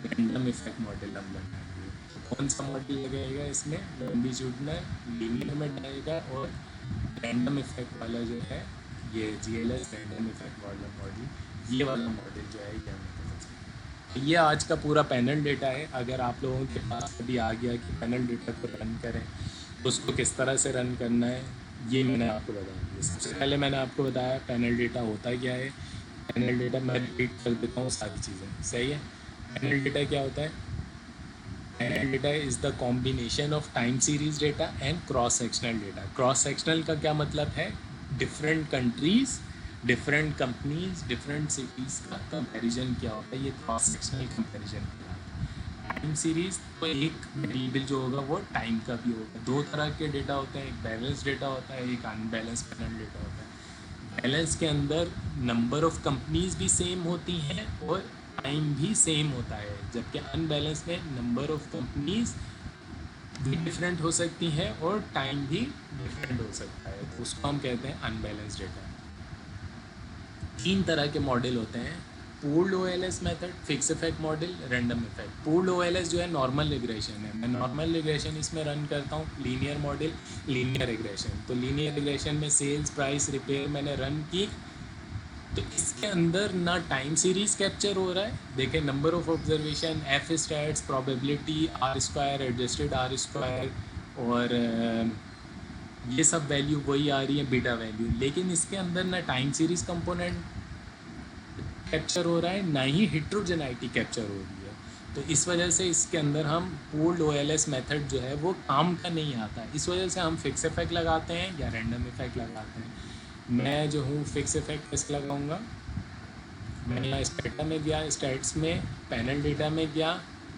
रैंडम इफेक्ट मॉडल हम लगाएंगे। तो कौन सा मॉडल लगेगा इसमें? लॉन्गिट्यूडिनल लीनियर में जाएगा और रैंडम इफेक्ट वाला जो है ये GLS रैंडम इफेक्ट वाला मॉडल, ये वाला मॉडल जो है ये हमें पता चलेगा। ये आज का पूरा पैनल डेटा है। अगर आप लोगों के पास कभी आ गया कि पैनल डेटा को रन करें तो उसको किस तरह से रन करना है, ये मैंने आपको बता दिया। सबसे पहले मैंने आपको बताया पैनल डेटा होता क्या है। पैनल डेटा मैं रिपीट कर देता हूँ सारी चीज़ें, सही है। पैनल डेटा क्या होता है? Panel data is the combination of time series data and cross sectional data. Cross sectional का क्या मतलब है? Different countries, different companies, different cities का कंपैरिजन क्या होता है, ये क्रॉस सेक्शनल कंपैरिजन होता है। टाइम सीरीज तो एक वेरिएबल जो होगा वो टाइम का भी होगा। दो तरह के डेटा होते हैं, एक बैलेंस डेटा होता है, एक अनबैलेंस पैनल डेटा होता है। बैलेंस के अंदर नंबर ऑफ कंपनीज भी सेम होती हैं और टाइम भी सेम होता है, जबकि अनबैलेंस में नंबर ऑफ कंपनीज भी डिफरेंट हो सकती हैं और टाइम भी डिफरेंट हो सकता है। तो उसको हम कहते हैं अनबैलेंस डेटा। तीन तरह के मॉडल होते हैं, pooled OLS method, fix effect model, random effect. Pooled OLS जो है नॉर्मल रिग्रेशन है। मैं नॉर्मल रिग्रेशन इसमें रन करता हूँ। Linear model, linear regression. तो लीनियर रिग्रेशन में सेल्स प्राइस रिपेयर मैंने रन की तो इसके अंदर ना टाइम सीरीज कैप्चर हो रहा है, देखें number of observation, F stats, probability, R² adjusted R², और ये सब वैल्यू वही आ रही है, बीटा वैल्यू। लेकिन इसके अंदर ना टाइम सीरीज कंपोनेंट कैप्चर हो रहा है, ना ही हेट्रोजेनाइटी कैप्चर हो रही है। तो इस वजह से इसके अंदर हम पूल्ड OLS मेथड जो है वो काम का नहीं आता। इस वजह से हम फिक्स इफेक्ट लगाते हैं या रैंडम इफेक्ट लगाते हैं। मैं जो हूँ फिक्स इफेक्ट टेस्ट लगाऊंगा। मैं यहाँ स्टेटा में गया, स्टेट्स में, पैनल डेटा में गया,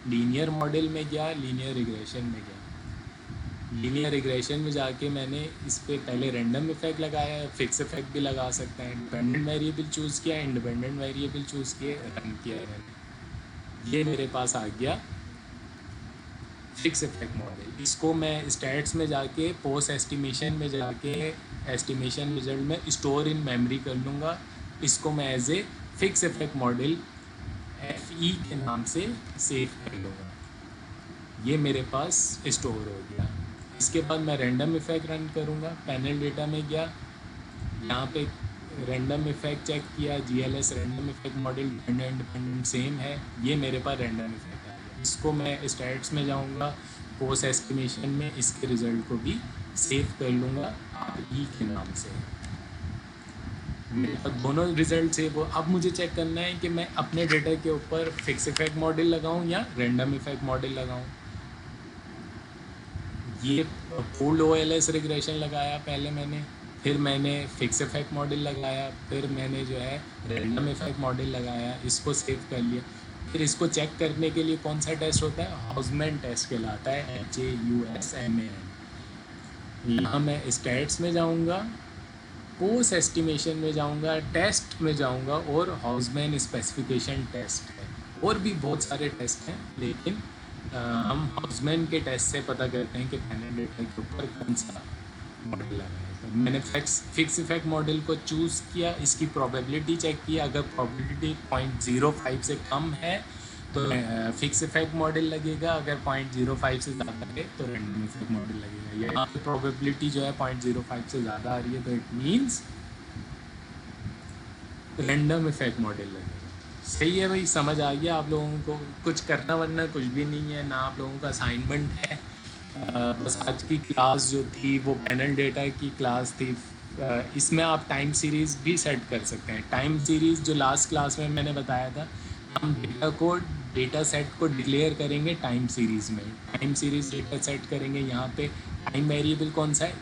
लीनियर मॉडल में गया, लीनियर रिग्रेशन में गया। लीनियर रिग्रेशन में जाके मैंने इस पर पहले रैंडम इफेक्ट लगाया, फिक्स इफेक्ट भी लगा सकते हैं। डिपेंडेंट वेरिएबल चूज़ किया, इंडिपेंडेंट वेरिएबल चूज़ किए, रन किया मैंने। ये मेरे पास आ गया फिक्स इफेक्ट मॉडल। इसको मैं स्टैट्स में जाके, पोस्ट एस्टिमेशन में जाके एस्टिमेशन रिजल्ट में स्टोर इन मेमोरी कर लूँगा। इसको मैं as a fix effect model FE के नाम से सेव कर लूँगा। ये मेरे पास स्टोर हो गया। इसके बाद मैं रैंडम इफेक्ट रन करूँगा। पैनल डेटा में गया, यहाँ पे रैंडम इफेक्ट चेक किया, GLS random effect model independent same है। ये मेरे पास रैंडम इफेक्ट आ गया। इसको मैं स्टैट्स में जाऊँगा, पोस्ट एस्टिमेशन में इसके रिज़ल्ट को भी सेव कर लूँगा RE के नाम से। मेरे पास दोनों रिजल्ट है वो। अब मुझे चेक करना है कि मैं अपने डेटा के ऊपर फिक्स इफेक्ट मॉडल लगाऊं या रैंडम इफेक्ट मॉडल लगाऊं। ये पूल्ड OLS रिग्रेशन लगाया पहले मैंने, फिर मैंने फिक्स इफेक्ट मॉडल लगाया, फिर मैंने जो है रैंडम इफेक्ट मॉडल लगाया, इसको सेव कर लिया। फिर इसको चेक करने के लिए कौन सा टेस्ट होता है, हाउसमैन टेस्ट कहलाता है, HAUSMAN। यहाँ मैं स्टैट्स में जाऊँगा, पोस्ट एस्टिमेशन में जाऊँगा, टेस्ट में जाऊँगा, और हाउसमैन स्पेसिफिकेशन टेस्ट है। और भी बहुत सारे टेस्ट हैं, लेकिन हम हाउसमैन के टेस्ट से पता करते हैं कि पैनल डेटा के ऊपर कौन सा मॉडल लगाए। तो मैंने फिक्स इफेक्ट मॉडल को चूज़ किया, इसकी प्रोबेबिलिटी चेक की, अगर प्रोबेबिलिटी 0.05 से कम है तो फिक्स इफेक्ट मॉडल लगेगा, अगर 0.05 से ज़्यादा है तो रैंडम इफेक्ट मॉडल लगेगा। यहाँ पे प्रोबेबिलिटी जो है 0.05 से ज़्यादा आ रही है, तो it means random effect model लगेगा। सही है भाई, समझ आ गया आप लोगों को? कुछ करना वरना कुछ भी नहीं है ना, आप लोगों का असाइनमेंट है। बस आज की क्लास जो थी वो पैनल डेटा की क्लास थी। इसमें आप टाइम सीरीज़ भी सेट कर सकते हैं। टाइम सीरीज़ जो लास्ट क्लास में मैंने बताया था, हम डेटा सेट को डिक्लेयर करेंगे टाइम सीरीज़ में। टाइम सीरीज़ डेटा सेट करेंगे, यहाँ पे टाइम वेरिएबल कौन सा है,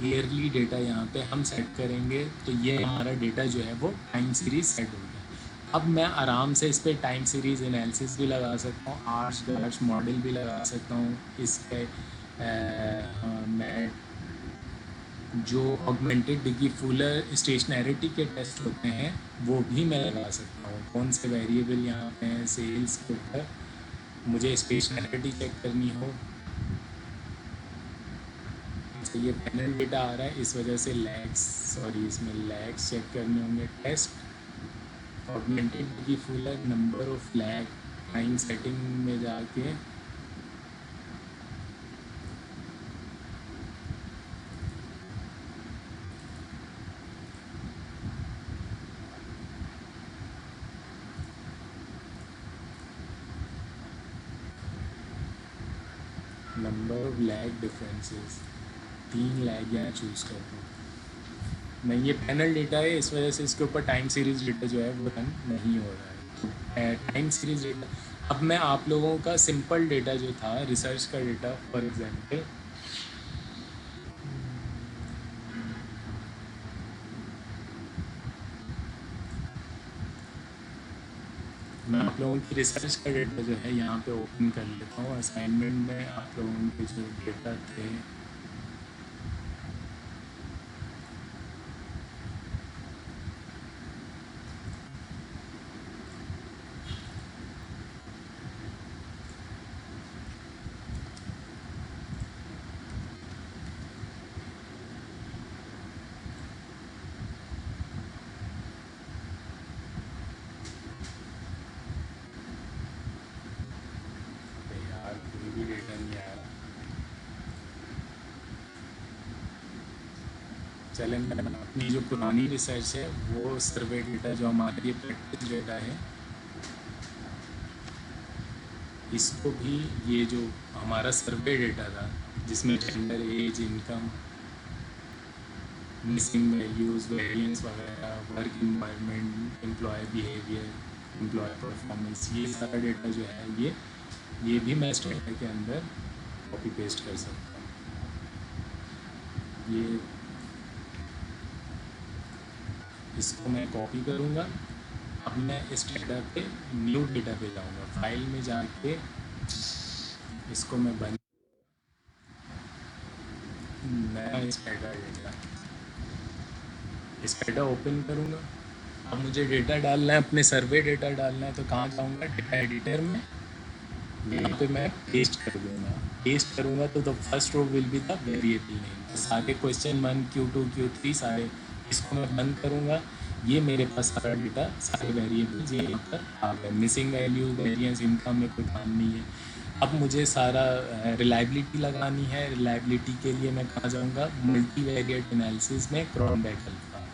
ईयरली डेटा यहाँ पे हम सेट करेंगे। तो ये हमारा डेटा जो है वो टाइम सीरीज़ सेट हो गया। अब मैं आराम से इस पर टाइम सीरीज़ एनालिसिस भी लगा सकता हूँ, आर्च मॉडल भी लगा सकता हूँ। इस पर मैं जो ऑगमेंटेड डिग्री फुलर स्टेशनैरिटी के टेस्ट होते हैं वो भी मैं लगा सकता हूँ। कौन से वेरिएबल यहाँ पे हैं, सेल्स के ऊपर मुझे स्टेशनैरिटी चेक करनी हो, ये पैनल डेटा आ रहा है, इस वजह से इसमें लैग्स चेक करने होंगे। Test augmented Dickey fuller, number of lag, time setting में जाके number of lag differences, 3 lag यहाँ चूज़ कर दूँ। नहीं, ये पैनल डेटा है, इस वजह से इसके ऊपर टाइम सीरीज़ डेटा जो है वो रन नहीं हो रहा है। टाइम सीरीज़ डेटा, अब मैं आप लोगों का सिंपल डेटा जो था रिसर्च का डेटा, फॉर एग्जांपल मैं आप लोगों की रिसर्च का डेटा जो है यहाँ पे ओपन कर लेता हूँ। असाइनमेंट में आप लोगों के जो डेटा थे यार, कोई भी डेटा नहीं आ रहा। चलें, मैं अपनी जो पुरानी रिसर्च है वो सर्वे डेटा जो हमारे ये प्रैक्टिस डेटा है, इसको भी, ये जो हमारा सर्वे डेटा था जिसमें gender, age, income, missing values, variance वगैरह, work environment, employ behaviour, employ performance, ये सारा डेटा जो है ये भी मैं इस डेटा के अंदर कॉपी पेस्ट कर सकता हूँ। ये इसको मैं कॉपी करूँगा। अब मैं इस डेटा पे न्यू डेटा पे जाऊँगा, फाइल में जाके इसको मैं बंद, नया इस डेटा ओपन करूँगा। अब मुझे डेटा डालना है, अपने सर्वे डेटा डालना है, तो कहाँ जाऊँगा, डेटा एडिटर में, यहाँ पे मैं पेस्ट कर दूँगा। पेस्ट करूँगा तो the first row will be the variable name. सारे क्वेश्चन 1, Q2, Q3 सारे, इसको मैं बंद करूँगा। ये मेरे पास सारा डेटा, सारे वेरिएबल्स ये यहाँ पर आ गए। मिसिंग वैल्यू, वेरिएंस, इनकम में कोई काम नहीं है। अब मुझे सारा रिलायबिलिटी लगानी है। रिलायबिलिटी के लिए मैं कहाँ जाऊँगा, मल्टीवेरिएट एनालिसिस में क्रॉनबेक अल्फा,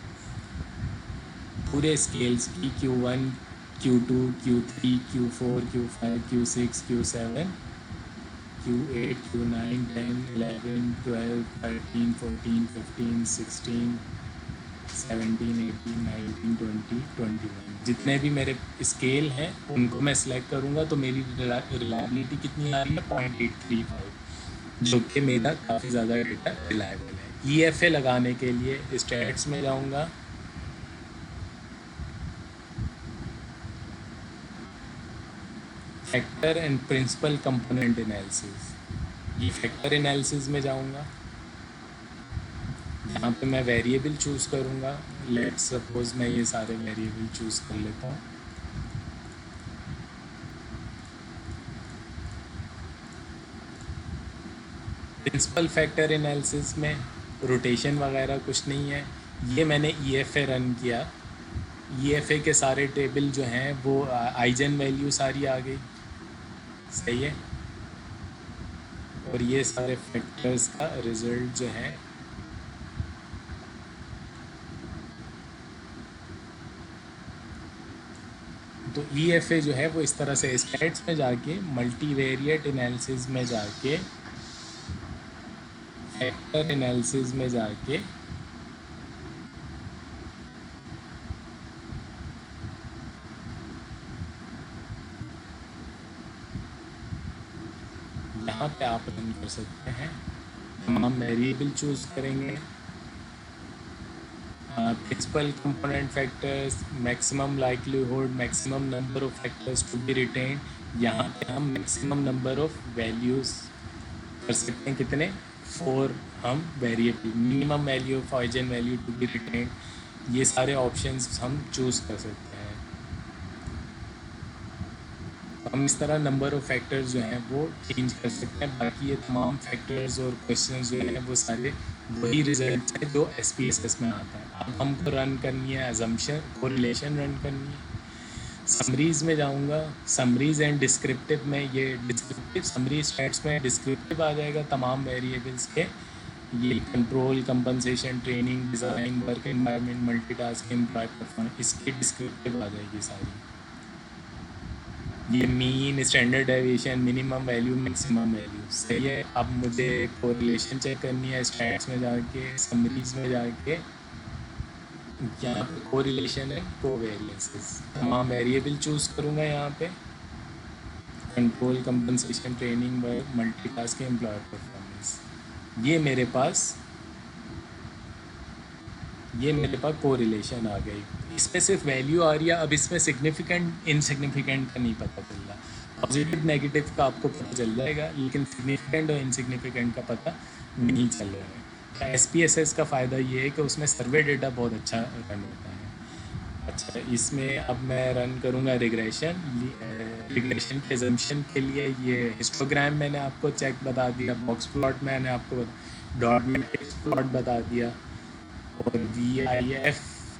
पूरे स्केल्स की Q1, Q2, Q3, Q4, Q5, Q6, Q7, Q8, Q9, 10, 11, 12, 13, 14, 15, 16, 17, 18, 19, 20, 21, जितने भी मेरे स्केल हैं उनको मैं सिलेक्ट करूँगा। तो मेरी रिलायबिलिटी कितनी आ रही है, 0.835, जो कि मेरा काफ़ी ज़्यादा डेटा रिलायबल है। EFA लगाने के लिए स्टैट्स में जाऊँगा, factor and principal component analysis. ये फैक्टर एनालिसिस में जाऊंगा, यहाँ पे मैं वेरिएबल चूज़ करूँगा। लेट्स सपोज मैं ये सारे वेरिएबल चूज़ कर लेता हूँ। प्रिंसिपल फैक्टर एनालिसिस में रोटेशन वगैरह कुछ नहीं है। ये मैंने EFA रन किया, EFA के सारे टेबल जो हैं वो आइजन वैल्यू सारी आ गई, सही है। और ये सारे फैक्टर्स का रिजल्ट जो है तो EFA जो है वो इस तरह से स्टैट्स में जाके मल्टीवेरिएट एनालिसिस में जाके फैक्टर एनालिसिस में जाके यहाँ पे आप रन कर सकते हैं। हम वेरिएबल चूज़ करेंगे, principal component factors, maximum likelihood, maximum number of factors to be retain. यहाँ पे हम मैक्सिमम नंबर ऑफ वैल्यूज़ कर सकते हैं, कितने 4 हम variable, minimum value of eigen value to be retain, ये सारे ऑप्शंस हम चूज़ कर सकते हैं। हम इस तरह नंबर ऑफ फैक्टर्स जो हैं वो चेंज कर सकते हैं। बाकी ये तमाम फैक्टर्स और क्वेश्चंस जो हैं वो सारे वही रिजल्ट है जो SPSS में आता है। अब हमको रन करनी है अजम्पशन, कोरिलेशन रन करनी है। समरीज में जाऊंगा, समरीज एंड डिस्क्रिप्टिव में, ये डिस्क्रिप्टिव समरी स्टैट्स में डिस्क्रिप्टिव आ जाएगा तमाम वेरिएबल्स के। ये control, compensation, training, design, work environment, multitasking, employ performance, इसकी डिस्क्रिप्टिव आ जाएगी सारी। ये mean, standard deviation, minimum value, maximum value, सही है। अब मुझे कोरिलेशन चेक करनी है, स्टैट्स में जाके, समरीज में जाके, यहाँ पे कोरिलेशन है, कोवेरियंसेस, तमाम वेरिएबल चूज़ करूँगा यहाँ पे, control, compensation, training, work, multitasking, employer performance. ये मेरे पास कोरिलेशन आ गई। इसमें सिर्फ वैल्यू आ रही है। अब इसमें सिग्निफिकेंट इनसिग्निफिकेंट का नहीं पता चल रहा। पॉजिटिव नेगेटिव का आपको पता चल जाएगा, लेकिन सिग्निफिकेंट और इनसिग्निफिकेंट का पता नहीं चल रहा है। SPSS का फ़ायदा ये है कि उसमें सर्वे डेटा बहुत अच्छा रन होता है। अच्छा, इसमें अब मैं रन करूँगा रिग्रेशन। रिग्रेशन के एजम्पशन के लिए ये हिस्टोग्राम मैंने आपको चेक बता दिया, बॉक्स प्लॉट मैंने आपको डॉट मैट्रिक्स प्लॉट बता दिया, और VIF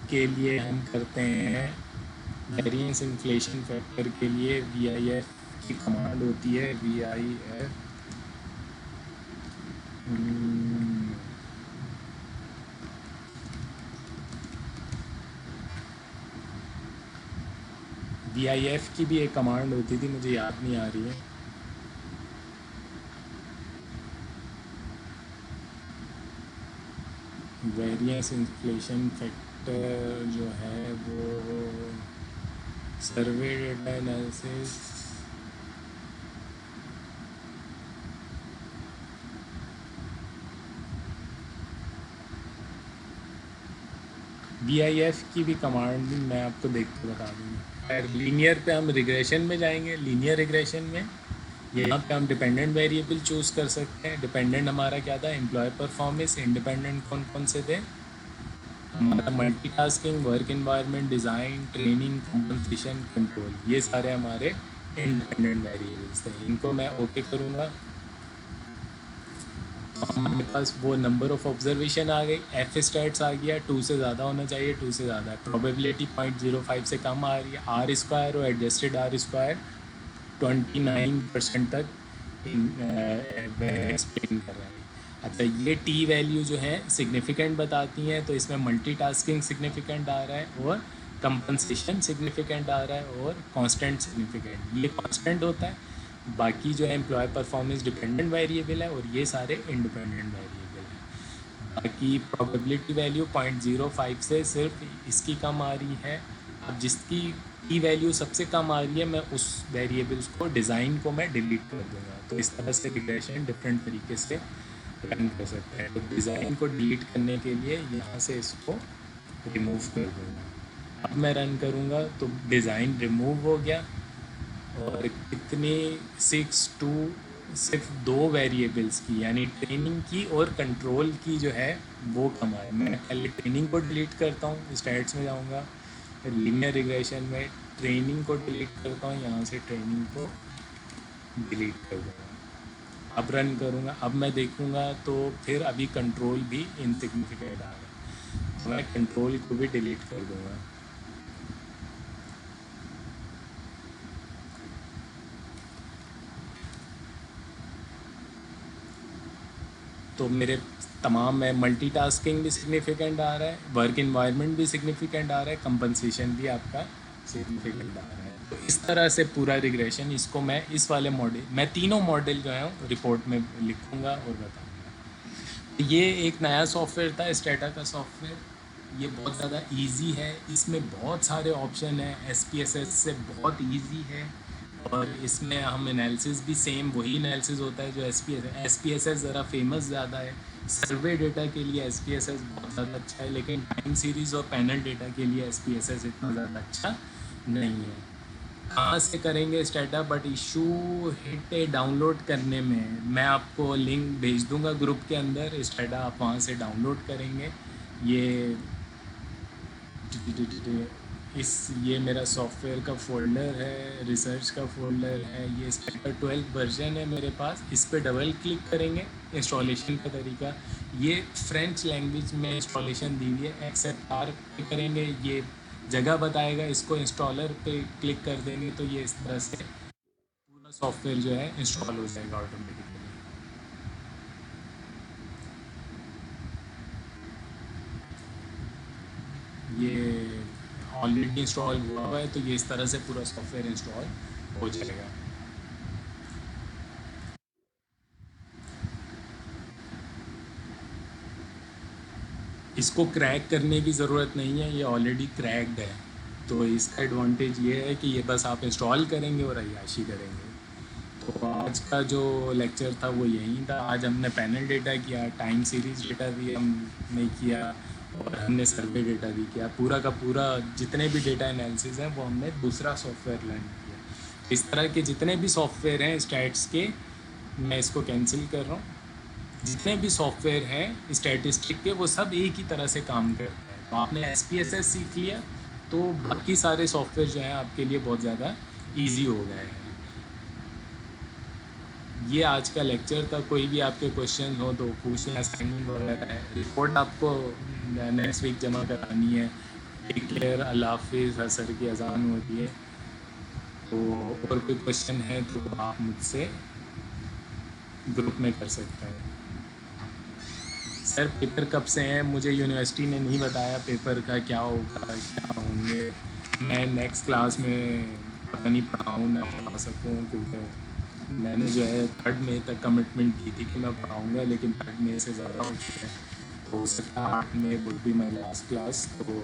के लिए हम करते हैं वेरिएंस इन्फ्लेशन फैक्टर के लिए VIF की कमांड होती है VIF VIF की भी एक कमांड होती थी, मुझे याद नहीं आ रही है। वेरिएंस इन्फ्लेशन फैक्टर जो है वो सर्वे डेटा एनालिसिस, VIF की भी कमांड मैं आपको देख के बता दूँगा। लीनियर पे हम रिग्रेशन में जाएंगे। लीनियर रिग्रेशन में यहाँ पे हम डिपेंडेंट वेरिएबल चूज़ कर सकते हैं। डिपेंडेंट हमारा क्या था, एम्प्लॉय परफॉर्मेंस। इंडिपेंडेंट कौन कौन से थे हमारा, multitasking, work environment, design, training, compensation, control, ये सारे हमारे इंडिपेंडेंट वेरिएबल्स थे। इनको मैं ओके करूँगा। हमारे पास वो नंबर ऑफ ऑब्जर्वेशन आ गई, F स्टैट्स आ गया, 2 से ज़्यादा होना चाहिए, 2 से ज़्यादा है। प्रोबेबिलिटी 0.05 से कम आ रही है। R स्क्वायर और एडजस्टेड R स्क्वायर 29% तक एक्सप्लेन कर रहा है। अच्छा, ये T वैल्यू जो है सिग्निफिकेंट बताती हैं, तो इसमें मल्टीटास्किंग सिग्निफिकेंट आ रहा है और कंपनसेशन सिग्निफिकेंट आ रहा है और कांस्टेंट सिग्निफिकेंट, ये कांस्टेंट होता है। बाकी जो है एम्प्लॉय परफॉर्मेंस डिपेंडेंट वेरिएबल है और ये सारे इंडिपेंडेंट वेरिएबल हैं। बाकी प्रोबेबिलिटी वैल्यू 0.05 से सिर्फ इसकी कम आ रही है। अब जिसकी की वैल्यू सबसे कम आ रही है, मैं उस वेरिएबल्स को, डिज़ाइन को मैं डिलीट कर दूँगा। तो इस तरह से रिग्रेशन डिफरेंट तरीके से रन कर सकते हैं। तो डिज़ाइन को डिलीट करने के लिए यहाँ से इसको रिमूव कर दूँगा। अब मैं रन करूँगा तो डिज़ाइन रिमूव हो गया। और कितनी 6 टू सिर्फ 2 वेरिएबल्स की यानी ट्रेनिंग की और कंट्रोल की जो है वो कम है। मैं पहले ट्रेनिंग को डिलीट करता हूँ, स्टैट्स में जाऊँगा, फिर लीनियर रिग्रेशन में ट्रेनिंग को डिलीट करता हूँ, यहाँ से ट्रेनिंग को डिलीट कर दूँगा। अब रन करूँगा, अब मैं देखूँगा तो फिर अभी कंट्रोल भी इनसिग्निफिकेंट आ रहा है, तो मैं कंट्रोल को भी डिलीट कर दूँगा। तो मेरे तमाम में मल्टीटास्किंग भी सिग्निफिकेंट आ रहा है, वर्क इन्वायरमेंट भी सिग्निफिकेंट आ रहा है, कंपनसेशन भी आपका सिग्निफिकेंट आ रहा है। तो इस तरह से पूरा रिग्रेशन, इसको मैं इस वाले मॉडल, मैं तीनों मॉडल जो है रिपोर्ट में लिखूंगा और बताऊंगा। ये एक नया सॉफ्टवेयर था, स्टेटा का सॉफ्टवेयर। ये बहुत ज़्यादा इजी है, इसमें बहुत सारे ऑप्शन हैं, SPSS से बहुत इजी है। और इसमें हम एनालिसिस भी सेम वही एनालिसिस होता है जो SPSS ज़रा फेमस ज़्यादा है। सर्वे डेटा के लिए SPSS बहुत ज़्यादा अच्छा है, लेकिन टाइम सीरीज़ और पैनल डेटा के लिए SPSS इतना ज़्यादा अच्छा नहीं है। कहाँ से करेंगे strata, but issue hit download करने में मैं आपको लिंक भेज दूंगा ग्रुप के अंदर, स्टेटा आप वहाँ से डाउनलोड करेंगे। ये ये मेरा सॉफ्टवेयर का फ़ोल्डर है, रिसर्च का फ़ोल्डर है, ये स्टेटा 12 वर्जन है मेरे पास। इस पर डबल क्लिक करेंगे, इंस्टॉलेशन का तरीका ये फ्रेंच लैंग्वेज में इंस्टॉलेशन दी हुई है। एक्सेप्ट आर पे करेंगे, ये जगह बताएगा, इसको इंस्टॉलर पे क्लिक कर देंगे तो ये इस तरह से पूरा सॉफ्टवेयर जो है इंस्टॉल हो जाएगा ऑटोमेटिकली। ये ऑलरेडी इंस्टॉल हुआ है, तो ये इस तरह से पूरा सॉफ्टवेयर इंस्टॉल हो जाएगा। इसको क्रैक करने की ज़रूरत नहीं है, ये ऑलरेडी क्रैक्ड है। तो इसका एडवांटेज ये है कि ये बस आप इंस्टॉल करेंगे और अय्याशी करेंगे। तो आज का जो लेक्चर था वो यही था। आज हमने पैनल डेटा किया, टाइम सीरीज़ डेटा भी हमने किया, और हमने सर्वे डेटा भी किया। पूरा का पूरा जितने भी डेटा एनालिसिस हैं वो हमने दूसरा सॉफ्टवेयर लर्न किया। इस तरह के जितने भी सॉफ्टवेयर हैं स्टैट्स के, मैं इसको कैंसिल कर रहा हूँ। जितने भी सॉफ्टवेयर हैं स्टैटिस्टिक के, वो सब एक ही तरह से काम करते हैं। तो आपने SPSS सीख लिया तो बाकी सारे सॉफ्टवेयर जो हैं आपके लिए बहुत ज़्यादा इजी हो गए हैं। ये आज का लेक्चर था। कोई भी आपके क्वेश्चन हो तो पूछ लें। असाइनमेंट वगैरह है, रिपोर्ट आपको नेक्स्ट वीक जमा करानी है। टेक केयर, अल्लाह हाफिज़, असर की अजान होती है। तो और कोई क्वेश्चन है तो आप मुझसे ग्रुप में कर सकते हैं। सर पेपर कब से हैं? मुझे यूनिवर्सिटी ने नहीं बताया पेपर का क्या होगा, क्या होंगे। मैं नेक्स्ट क्लास में पता नहीं पढ़ाऊँ ना पढ़ा सकूँ, क्योंकि मैंने जो है 3rd मई तक कमिटमेंट की थी कि मैं पढ़ाऊँगा, लेकिन 3rd मई से ज़्यादा हो चुका है। तो हो सकता है 8 May would be my last class. तो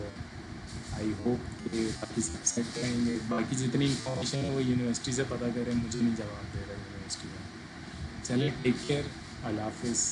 आई होप कि बाकी सब सेट रहेंगे। बाकी जितनी इन्फॉर्मेशन है वो यूनिवर्सिटी से पता करें, मुझे नहीं जवाब दे रहा यूनिवर्सिटी में। चलिए, टेक केयर, अल्लाह हाफिज़।